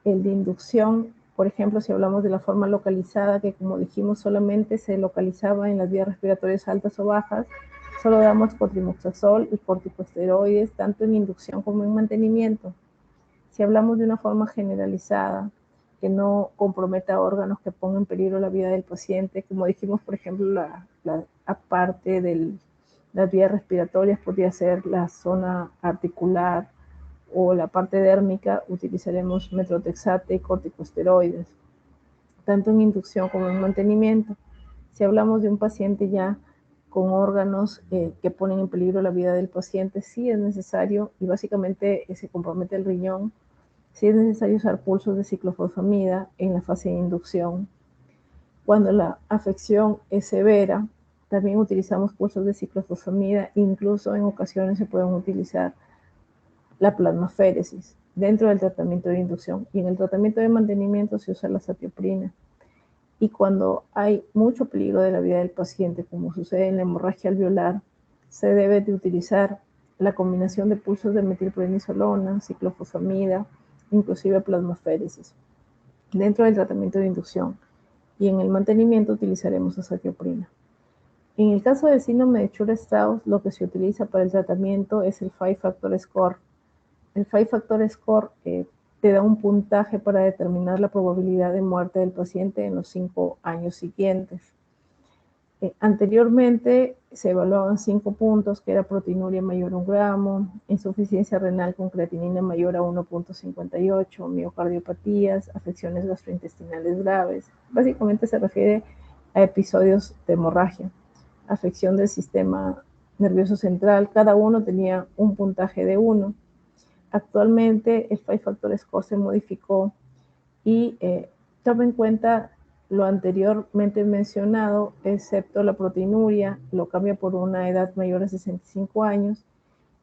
El de inducción, por ejemplo, si hablamos de la forma localizada, que como dijimos solamente se localizaba en las vías respiratorias altas o bajas, solo damos cotrimoxazol y corticosteroides tanto en inducción como en mantenimiento. Si hablamos de una forma generalizada, que no comprometa órganos que pongan en peligro la vida del paciente, como dijimos, por ejemplo, aparte de las vías respiratorias, podría ser la zona articular o la parte dérmica, utilizaremos metrotexate y corticosteroides, tanto en inducción como en mantenimiento. Si hablamos de un paciente ya con órganos que ponen en peligro la vida del paciente, sí es necesario, y básicamente se compromete el riñón, sí es necesario usar pulsos de ciclofosfamida en la fase de inducción. Cuando la afección es severa, también utilizamos pulsos de ciclofosfamida, incluso en ocasiones se pueden utilizar la plasmaféresis dentro del tratamiento de inducción, y en el tratamiento de mantenimiento se usa la satioprina. y cuando hay mucho peligro de la vida del paciente, como sucede en la hemorragia alveolar, se debe de utilizar la combinación de pulsos de metilprednisolona, ciclofosfamida, inclusive plasmaféresis, dentro del tratamiento de inducción. Y en el mantenimiento utilizaremos azatioprina. En el caso del síndrome de Church-Strauss, lo que se utiliza para el tratamiento es el 5-Factor Score. El 5-Factor Score te da un puntaje para determinar la probabilidad de muerte del paciente en los 5 años siguientes. Anteriormente se evaluaban 5 puntos, que era proteinuria mayor a 1 gramo, insuficiencia renal con creatinina mayor a 1.58, miocardiopatías, afecciones gastrointestinales graves. Básicamente se refiere a episodios de hemorragia, afección del sistema nervioso central. Cada uno tenía un puntaje de 1. Actualmente el 5-Factor Score se modificó y toma en cuenta lo anteriormente mencionado, excepto la proteinuria, lo cambia por una edad mayor a 65 años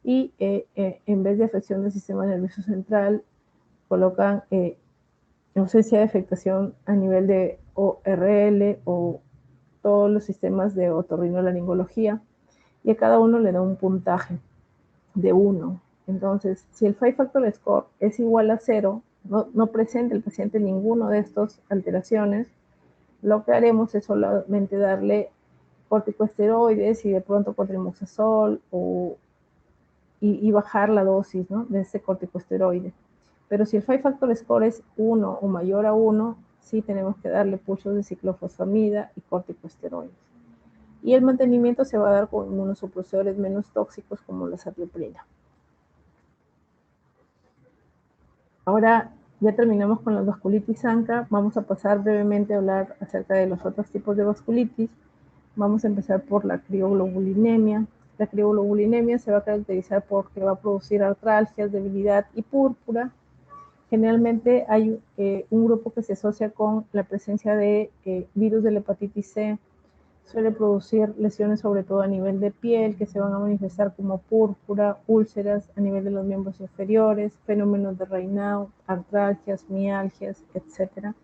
y en vez de afección del sistema nervioso central, colocan ausencia de afectación a nivel de ORL o todos los sistemas de otorrinolaringología, y a cada uno le da un puntaje de 1. Entonces, si el 5-Factor Score es igual a 0, no presenta el paciente ninguno de estas alteraciones, lo que haremos es solamente darle corticosteroides y de pronto cotrimoxazol y bajar la dosis, ¿no?, de este corticosteroide. Pero si el 5-Factor Score es 1 o mayor a 1, sí tenemos que darle pulsos de ciclofosfamida y corticosteroides. Y el mantenimiento se va a dar con inmunosupresores menos tóxicos como la azatioprina. Ahora ya terminamos con la vasculitis ANCA. Vamos a pasar brevemente a hablar acerca de los otros tipos de vasculitis. Vamos a empezar por la crioglobulinemia. La crioglobulinemia se va a caracterizar porque va a producir artralgias, debilidad y púrpura. Generalmente hay un grupo que se asocia con la presencia de virus de la hepatitis C. Suele producir lesiones sobre todo a nivel de piel que se van a manifestar como púrpura, úlceras a nivel de los miembros inferiores, fenómenos de Raynaud, artralgias, mialgias, etc.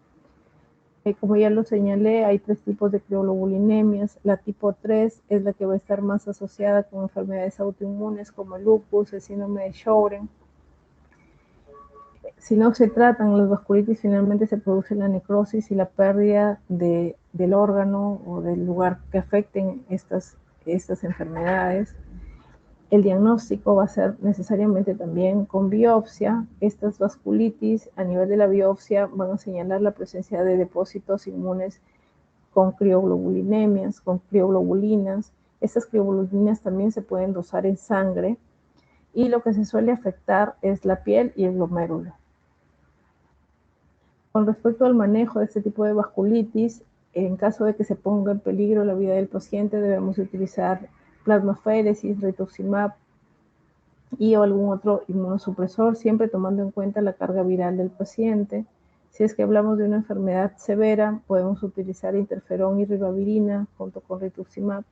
Como ya lo señalé, hay 3 tipos de crioglobulinemias. La tipo 3 es la que va a estar más asociada con enfermedades autoinmunes como el lupus, el síndrome de Sjögren. Si no se tratan las vasculitis, finalmente se produce la necrosis y la pérdida del órgano o del lugar que afecten estas enfermedades. El diagnóstico va a ser necesariamente también con biopsia. Estas vasculitis a nivel de la biopsia van a señalar la presencia de depósitos inmunes con crioglobulinemias, con crioglobulinas. Estas crioglobulinas también se pueden dosar en sangre y lo que se suele afectar es la piel y el glomérulo. Con respecto al manejo de este tipo de vasculitis, en caso de que se ponga en peligro la vida del paciente, debemos utilizar plasmaféresis, rituximab y o algún otro inmunosupresor, siempre tomando en cuenta la carga viral del paciente. Si es que hablamos de una enfermedad severa, podemos utilizar interferón y ribavirina junto con rituximab.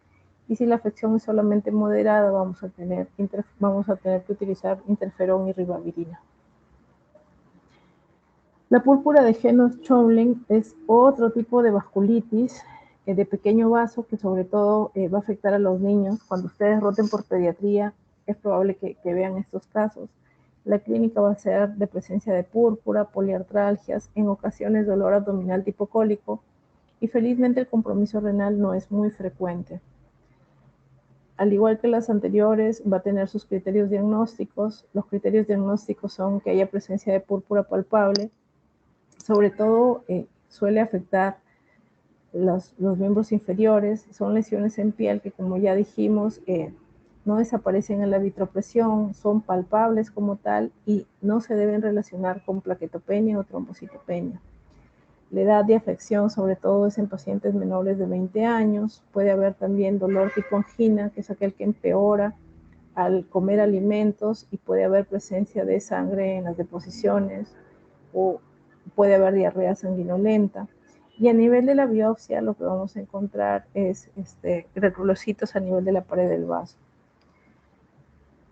Y si la afección es solamente moderada, vamos a tener que utilizar interferón y ribavirina. La púrpura de Jenosch-Schönlein es otro tipo de vasculitis de pequeño vaso que sobre todo va a afectar a los niños. Cuando ustedes roten por pediatría, es probable que vean estos casos. La clínica va a ser de presencia de púrpura, poliartralgias, en ocasiones dolor abdominal tipo cólico, y felizmente el compromiso renal no es muy frecuente. Al igual que las anteriores, va a tener sus criterios diagnósticos. Los criterios diagnósticos son que haya presencia de púrpura palpable. Sobre todo suele afectar los miembros inferiores. Son lesiones en piel que, como ya dijimos, no desaparecen en la vitropresión, son palpables como tal y no se deben relacionar con plaquetopenia o trombocitopenia. La edad de afección sobre todo es en pacientes menores de 20 años. Puede haber también dolor tipo angina, que es aquel que empeora al comer alimentos, y puede haber presencia de sangre en las deposiciones o puede haber diarrea sanguinolenta. Y a nivel de la biopsia lo que vamos a encontrar es granulocitos a nivel de la pared del vaso.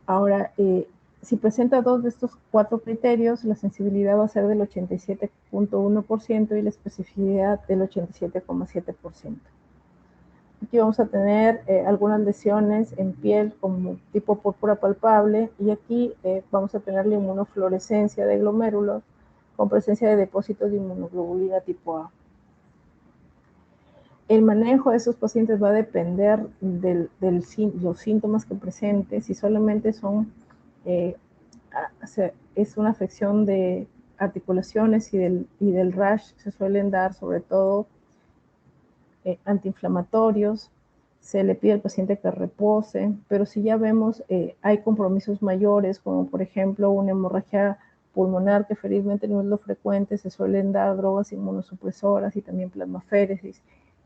Ahora, Si presenta 2 de estos 4 criterios, la sensibilidad va a ser del 87.1% y la especificidad del 87,7%. Aquí vamos a tener algunas lesiones en piel como tipo púrpura palpable, y aquí vamos a tener la inmunofluorescencia de glomérulos con presencia de depósitos de inmunoglobulina tipo A. El manejo de esos pacientes va a depender de los síntomas que presenten. Si solamente son, es una afección de articulaciones y del rash, se suelen dar sobre todo antiinflamatorios. Se le pide al paciente que repose, pero si ya vemos hay compromisos mayores, como por ejemplo una hemorragia pulmonar, que felizmente no es lo frecuente, se suelen dar drogas inmunosupresoras y también plasmaféresis.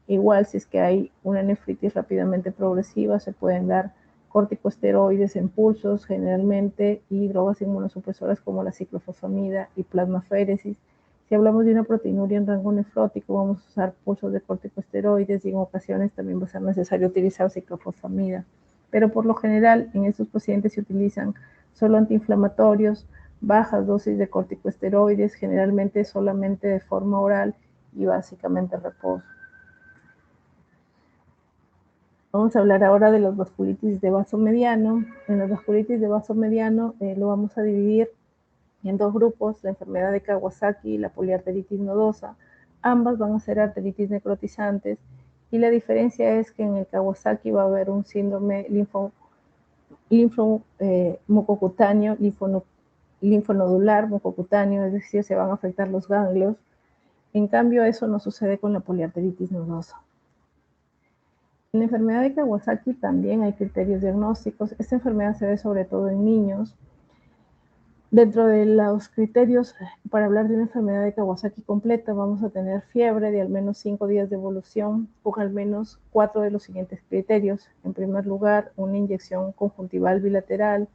Igual, si es que hay una nefritis rápidamente progresiva, se pueden dar corticosteroides en pulsos generalmente y drogas inmunosupresoras como la ciclofosfamida y plasmaféresis. Si hablamos de una proteinuria en rango nefrótico, vamos a usar pulsos de corticosteroides y en ocasiones también va a ser necesario utilizar ciclofosfamida. Pero por lo general en estos pacientes se utilizan solo antiinflamatorios, bajas dosis de corticosteroides, generalmente solamente de forma oral y básicamente reposo. Vamos a hablar ahora de las vasculitis de vaso mediano. En las vasculitis de vaso mediano lo vamos a dividir en 2 grupos, la enfermedad de Kawasaki y la poliarteritis nodosa. Ambas van a ser arteritis necrotizantes, y la diferencia es que en el Kawasaki va a haber un síndrome linfomococutáneo, linfonodular mucocutáneo, es decir, se van a afectar los ganglios. En cambio, eso no sucede con la poliarteritis nodosa. En la enfermedad de Kawasaki también hay criterios diagnósticos. Esta enfermedad se ve sobre todo en niños. Dentro de los criterios para hablar de una enfermedad de Kawasaki completa, vamos a tener fiebre de al menos 5 días de evolución con al menos 4 de los siguientes criterios. En primer lugar, una inyección conjuntival bilateral,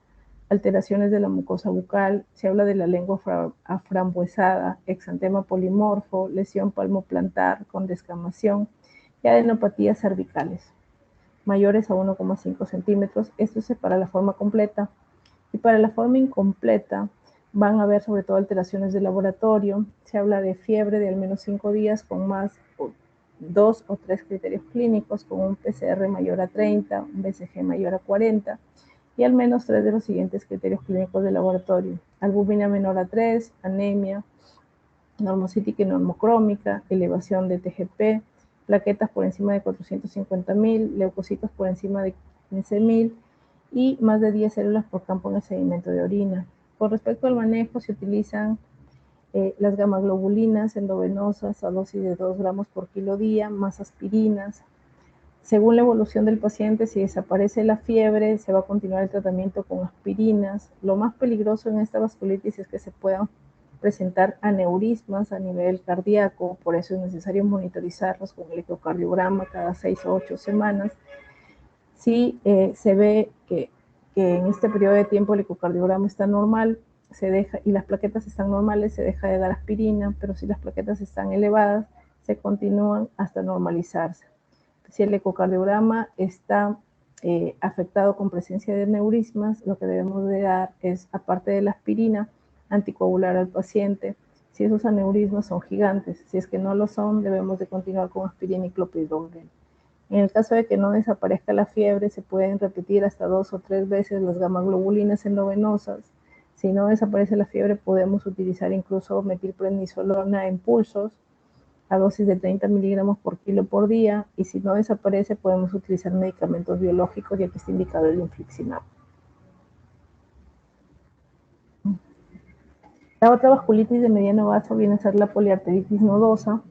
alteraciones de la mucosa bucal, se habla de la lengua aframbuesada, exantema polimorfo, lesión palmoplantar con descamación y adenopatías cervicales mayores a 1,5 centímetros. Esto es para la forma completa. Y para la forma incompleta van a haber sobre todo alteraciones de laboratorio. Se habla de fiebre de al menos 5 días con más 2 o 3 criterios clínicos, con un PCR mayor a 30, un BCG mayor a 40 y al menos 3 de los siguientes criterios clínicos de laboratorio: albúmina menor a 3, anemia, normocítica y normocrómica, elevación de TGP, plaquetas por encima de 450.000, leucocitos por encima de 15.000 y más de 10 células por campo en el sedimento de orina. Con respecto al manejo, se utilizan las gamaglobulinas endovenosas a dosis de 2 gramos por kilo día, más aspirinas. Según la evolución del paciente, si desaparece la fiebre, se va a continuar el tratamiento con aspirinas. Lo más peligroso en esta vasculitis es que se puedan presentar aneurismas a nivel cardíaco, por eso es necesario monitorizarlos con el ecocardiograma cada 6 o 8 semanas. Si se ve que en este periodo de tiempo el ecocardiograma está normal, se deja, y las plaquetas están normales, se deja de dar aspirina, pero si las plaquetas están elevadas, se continúan hasta normalizarse. Si el ecocardiograma está afectado con presencia de aneurismas, lo que debemos de dar es, aparte de la aspirina, anticoagular al paciente. Si esos aneurismas son gigantes, si es que no lo son, debemos de continuar con aspirina y clopidogrel. En el caso de que no desaparezca la fiebre, se pueden repetir hasta 2 o 3 veces las gamaglobulinas endovenosas. Si no desaparece la fiebre, podemos utilizar incluso metilprednisolona en pulsos a dosis de 30 miligramos por kilo por día, y si no desaparece, podemos utilizar medicamentos biológicos, ya que está indicado el infliximab. La otra vasculitis de mediano vaso viene a ser la poliarteritis nodosa.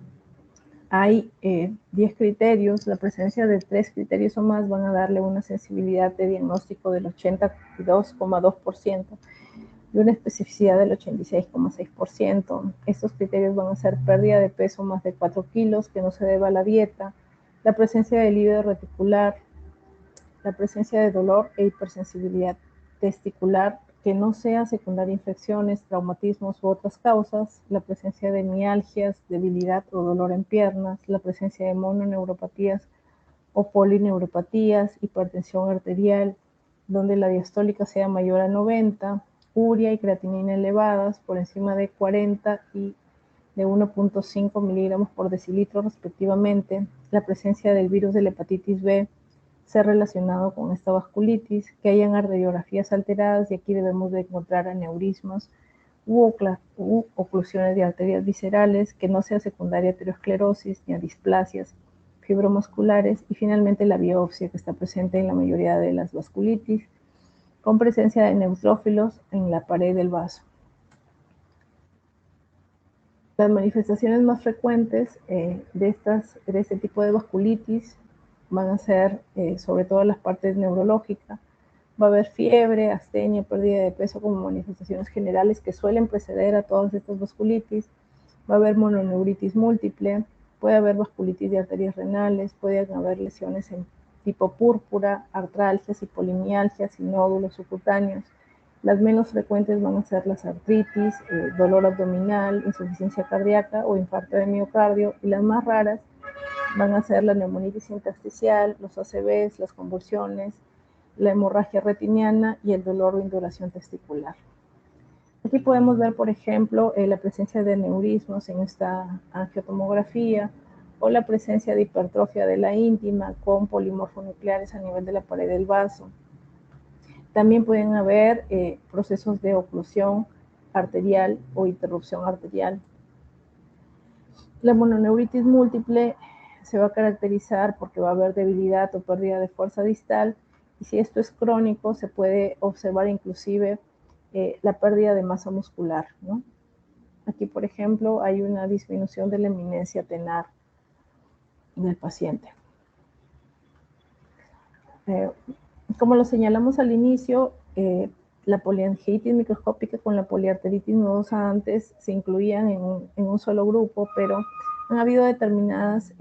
Hay 10 criterios, la presencia de 3 criterios o más van a darle una sensibilidad de diagnóstico del 82,2% y una especificidad del 86,6%. Estos criterios van a ser pérdida de peso más de 4 kilos que no se deba a la dieta, la presencia de líquido reticular, la presencia de dolor e hipersensibilidad testicular que no sea secundaria a infecciones, traumatismos u otras causas, la presencia de mialgias, debilidad o dolor en piernas, la presencia de mononeuropatías o polineuropatías, hipertensión arterial, donde la diastólica sea mayor a 90, urea y creatinina elevadas por encima de 40 y de 1.5 miligramos por decilitro respectivamente, la presencia del virus de la hepatitis B ser relacionado con esta vasculitis, que hayan arteriografías alteradas, y aquí debemos de encontrar aneurismas u oclusiones de arterias viscerales, que no sea secundaria a aterosclerosis ni a displasias fibromusculares, y finalmente la biopsia, que está presente en la mayoría de las vasculitis, con presencia de neutrófilos en la pared del vaso. Las manifestaciones más frecuentes de este tipo de vasculitis van a ser sobre todo las partes neurológicas. Va a haber fiebre, astenia, pérdida de peso como manifestaciones generales que suelen preceder a todas estas vasculitis. Va a haber mononeuritis múltiple, puede haber vasculitis de arterias renales, pueden haber lesiones en tipo púrpura, artralgias y polimialgias y nódulos subcutáneos. Las menos frecuentes van a ser las artritis, dolor abdominal, insuficiencia cardíaca o infarto de miocardio, y las más raras van a ser la neumonitis intersticial, los ACVs, las convulsiones, la hemorragia retiniana y el dolor o induración testicular. Aquí podemos ver, por ejemplo, la presencia de aneurismos en esta angiotomografía, o la presencia de hipertrofia de la íntima con polimorfonucleares a nivel de la pared del vaso. También pueden haber procesos de oclusión arterial o interrupción arterial. La mononeuritis múltiple se va a caracterizar porque va a haber debilidad o pérdida de fuerza distal, y si esto es crónico se puede observar inclusive la pérdida de masa muscular, ¿no? Aquí, por ejemplo, hay una disminución de la eminencia tenar del paciente. Como lo señalamos al inicio, la poliangiitis microscópica con la poliarteritis nodosa antes se incluían en un solo grupo, pero han habido determinadas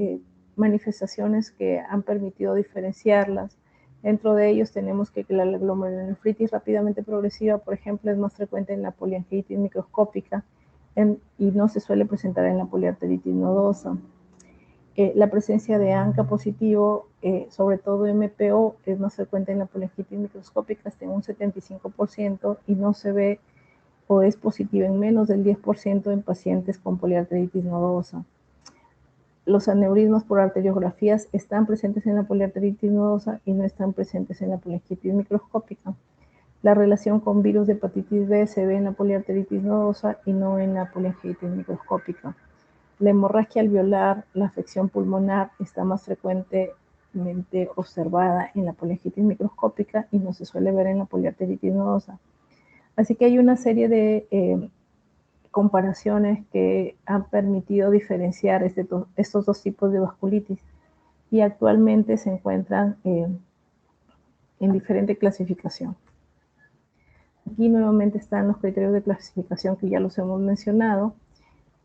manifestaciones que han permitido diferenciarlas. Dentro de ellos tenemos que la glomerulonefritis rápidamente progresiva, por ejemplo, es más frecuente en la poliangiitis microscópica y no se suele presentar en la poliarteritis nodosa. La presencia de ANCA positivo, sobre todo MPO, es más frecuente en la poliangiitis microscópica, hasta en un 75%, y no se ve o es positiva en menos del 10% en pacientes con poliarteritis nodosa. Los aneurismas por arteriografías están presentes en la poliarteritis nodosa y no están presentes en la poliangiitis microscópica. La relación con virus de hepatitis B se ve en la poliarteritis nodosa y no en la poliangiitis microscópica. La hemorragia alveolar, la afección pulmonar, está más frecuentemente observada en la poliangiitis microscópica y no se suele ver en la poliarteritis nodosa. Así que hay una serie de comparaciones que han permitido diferenciar estos dos tipos de vasculitis, y actualmente se encuentran en diferente clasificación. Aquí nuevamente están los criterios de clasificación que ya los hemos mencionado.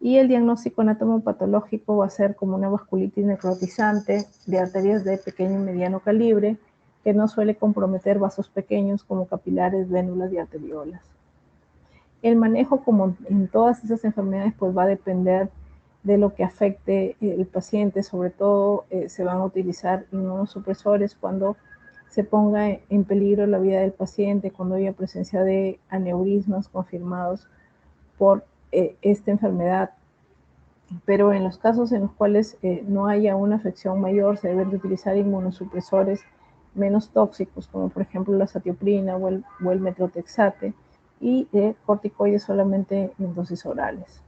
Y el diagnóstico anatomopatológico va a ser como una vasculitis necrotizante de arterias de pequeño y mediano calibre, que no suele comprometer vasos pequeños como capilares, vénulas y arteriolas. El manejo, como en todas esas enfermedades, pues va a depender de lo que afecte el paciente. Sobre todo se van a utilizar inmunosupresores cuando se ponga en peligro la vida del paciente, cuando haya presencia de aneurismas confirmados por esta enfermedad. Pero en los casos en los cuales no haya una afección mayor, se deben de utilizar inmunosupresores menos tóxicos, como por ejemplo la satioprina o el metrotexate, y corticoides solamente en dosis orales.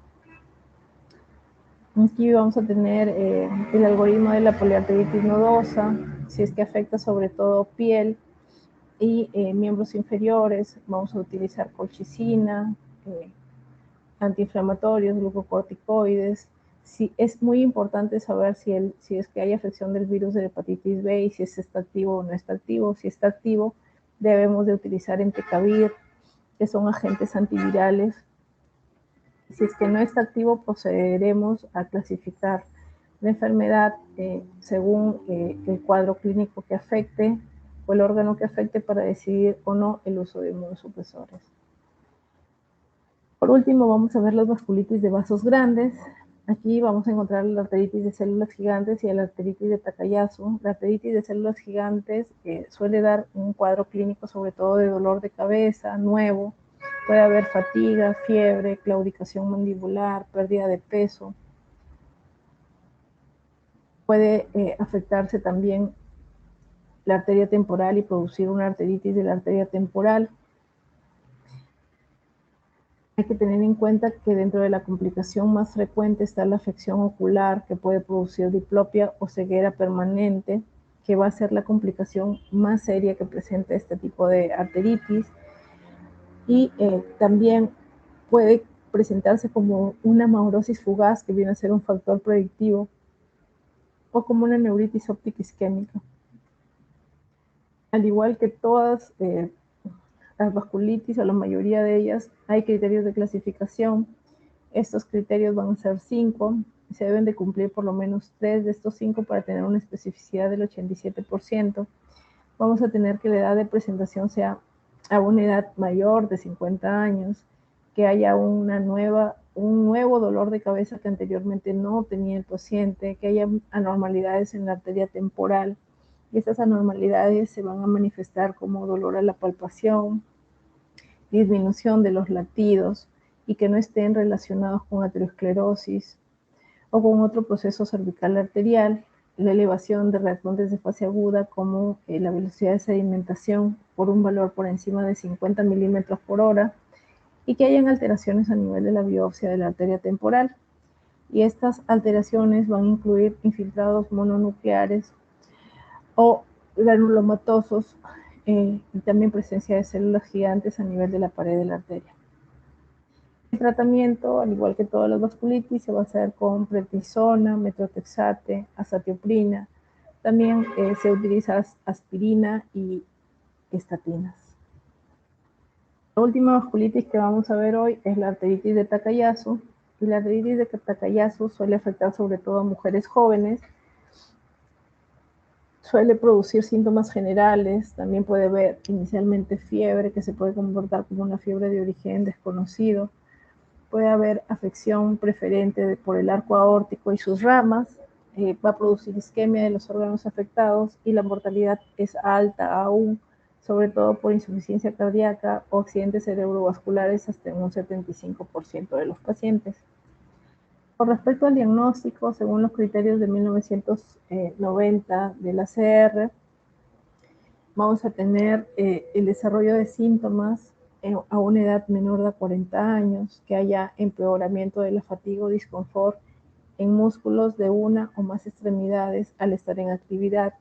Aquí vamos a tener el algoritmo de la poliarteritis nodosa. Si es que afecta sobre todo piel y miembros inferiores, vamos a utilizar colchicina, antiinflamatorios, glucocorticoides. Sí, es muy importante saber si es que hay afección del virus de hepatitis B y si está activo o no está activo. Si está activo, debemos de utilizar entecavir, que son agentes antivirales. Si es que no está activo, procederemos a clasificar la enfermedad según el cuadro clínico que afecte o el órgano que afecte, para decidir o no el uso de inmunosupresores. Por último, vamos a ver las vasculitis de vasos grandes. Aquí vamos a encontrar la arteritis de células gigantes y la arteritis de Takayasu. La arteritis de células gigantes suele dar un cuadro clínico sobre todo de dolor de cabeza nuevo, Puede haber fatiga, fiebre, claudicación mandibular, pérdida de peso. Puede afectarse también la arteria temporal y producir una arteritis de la arteria temporal. Hay que tener en cuenta que dentro de la complicación más frecuente está la afección ocular, que puede producir diplopia o ceguera permanente, que va a ser la complicación más seria que presenta este tipo de arteritis. Y también puede presentarse como una amaurosis fugaz, que viene a ser un factor predictivo, o como una neuritis óptica isquémica. Al igual que todas las vasculitis, o la mayoría de ellas, hay criterios de clasificación. Estos criterios van a ser 5, y se deben de cumplir por lo menos 3 de estos 5 para tener una especificidad del 87%. Vamos a tener que la edad de presentación sea a una edad mayor de 50 años, que haya un nuevo dolor de cabeza que anteriormente no tenía el paciente, que haya anormalidades en la arteria temporal, y estas anormalidades se van a manifestar como dolor a la palpación, disminución de los latidos, y que no estén relacionados con aterosclerosis o con otro proceso cervical arterial, la elevación de reactantes de fase aguda como la velocidad de sedimentación por un valor por encima de 50 milímetros por hora, y que hayan alteraciones a nivel de la biopsia de la arteria temporal. Y estas alteraciones van a incluir infiltrados mononucleares o granulomatosos, y también presencia de células gigantes a nivel de la pared de la arteria. El tratamiento, al igual que todas las vasculitis, se va a hacer con prednisona, metotrexate, azatioprina. También se utiliza aspirina y estatinas. La última vasculitis que vamos a ver hoy es la arteritis de Takayasu. Y la arteritis de Takayasu suele afectar sobre todo a mujeres jóvenes. Suele producir síntomas generales. También puede haber inicialmente fiebre, que se puede comportar como una fiebre de origen desconocido. Puede haber afección preferente por el arco aórtico y sus ramas. Va a producir isquemia de los órganos afectados, y la mortalidad es alta aún, sobre todo por insuficiencia cardíaca o accidentes cerebrovasculares, hasta en un 75% de los pacientes. Con respecto al diagnóstico, según los criterios de 1990 de la CR, vamos a tener el desarrollo de síntomas a una edad menor de 40 años, que haya empeoramiento de la fatiga o disconfort en músculos de una o más extremidades al estar en actividad,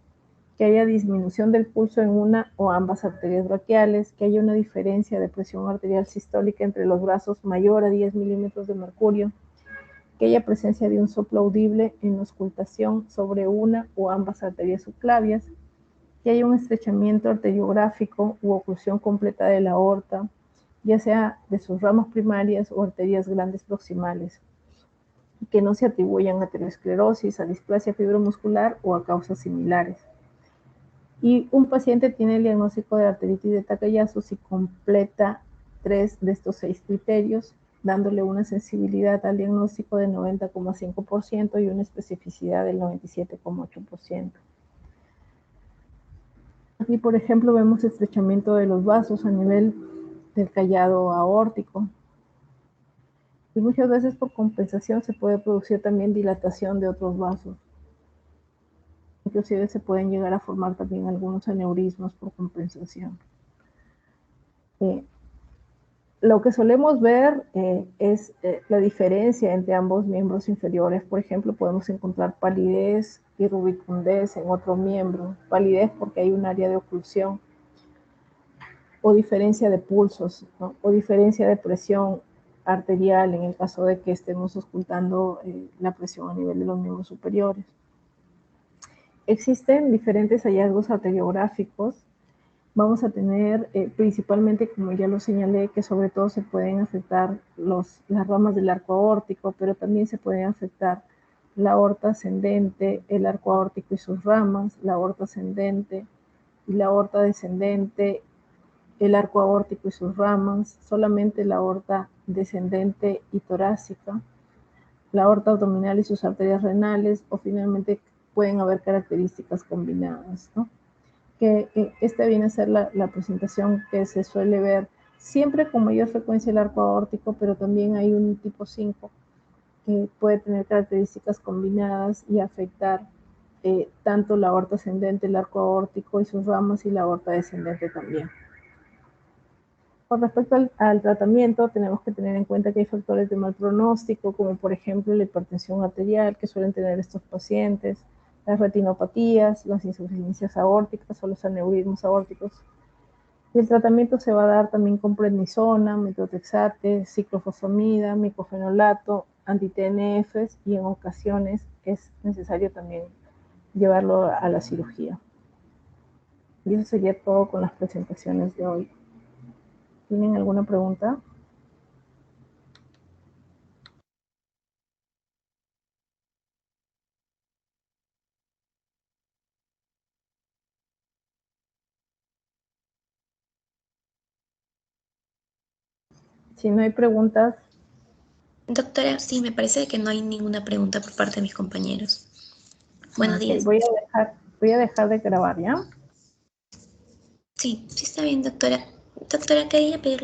que haya disminución del pulso en una o ambas arterias braquiales, que haya una diferencia de presión arterial sistólica entre los brazos mayor a 10 milímetros de mercurio, que haya presencia de un soplo audible en auscultación sobre una o ambas arterias subclavias, que haya un estrechamiento arteriográfico u oclusión completa de la aorta, ya sea de sus ramas primarias o arterias grandes proximales, que no se atribuyan a aterosclerosis, a displasia fibromuscular o a causas similares. Y un paciente tiene el diagnóstico de arteritis de Takayasu si completa 3 de estos 6 criterios, dándole una sensibilidad al diagnóstico de 90,5% y una especificidad del 97,8%. Aquí, por ejemplo, vemos estrechamiento de los vasos a nivel del callado aórtico. Y muchas veces por compensación se puede producir también dilatación de otros vasos. Inclusive se pueden llegar a formar también algunos aneurismas por compensación. Lo que solemos ver es la diferencia entre ambos miembros inferiores. Por ejemplo, podemos encontrar palidez y rubicundez en otro miembro. Palidez porque hay un área de oclusión, o diferencia de pulsos, ¿no? O diferencia de presión arterial en el caso de que estemos auscultando la presión a nivel de los miembros superiores. Existen diferentes hallazgos arteriográficos. Vamos a tener principalmente, como ya lo señalé, que sobre todo se pueden afectar las ramas del arco aórtico, pero también se pueden afectar la aorta ascendente, el arco aórtico y sus ramas, la aorta ascendente y la aorta descendente, el arco aórtico y sus ramas, solamente la aorta descendente y torácica, la aorta abdominal y sus arterias renales, o finalmente pueden haber características combinadas, ¿no? Que esta viene a ser la presentación que se suele ver siempre con mayor frecuencia el arco aórtico, pero también hay un tipo 5 que puede tener características combinadas y afectar tanto la aorta ascendente, el arco aórtico y sus ramas, y la aorta descendente también. Con respecto al tratamiento, tenemos que tener en cuenta que hay factores de mal pronóstico, como por ejemplo la hipertensión arterial que suelen tener estos pacientes, las retinopatías, las insuficiencias aórticas o los aneurismos aórticos. Y el tratamiento se va a dar también con prednisona, metotrexate, ciclofosfamida, micofenolato, anti-TNFs, y en ocasiones es necesario también llevarlo a la cirugía. Y eso sería todo con las presentaciones de hoy. ¿Tienen alguna pregunta? Si no hay preguntas, Doctora, sí, me parece que no hay ninguna pregunta por parte de mis compañeros. Buenos okay, días. voy a dejar de grabar, ¿ya? Sí, sí está bien, doctora. Doctora, quería pedirle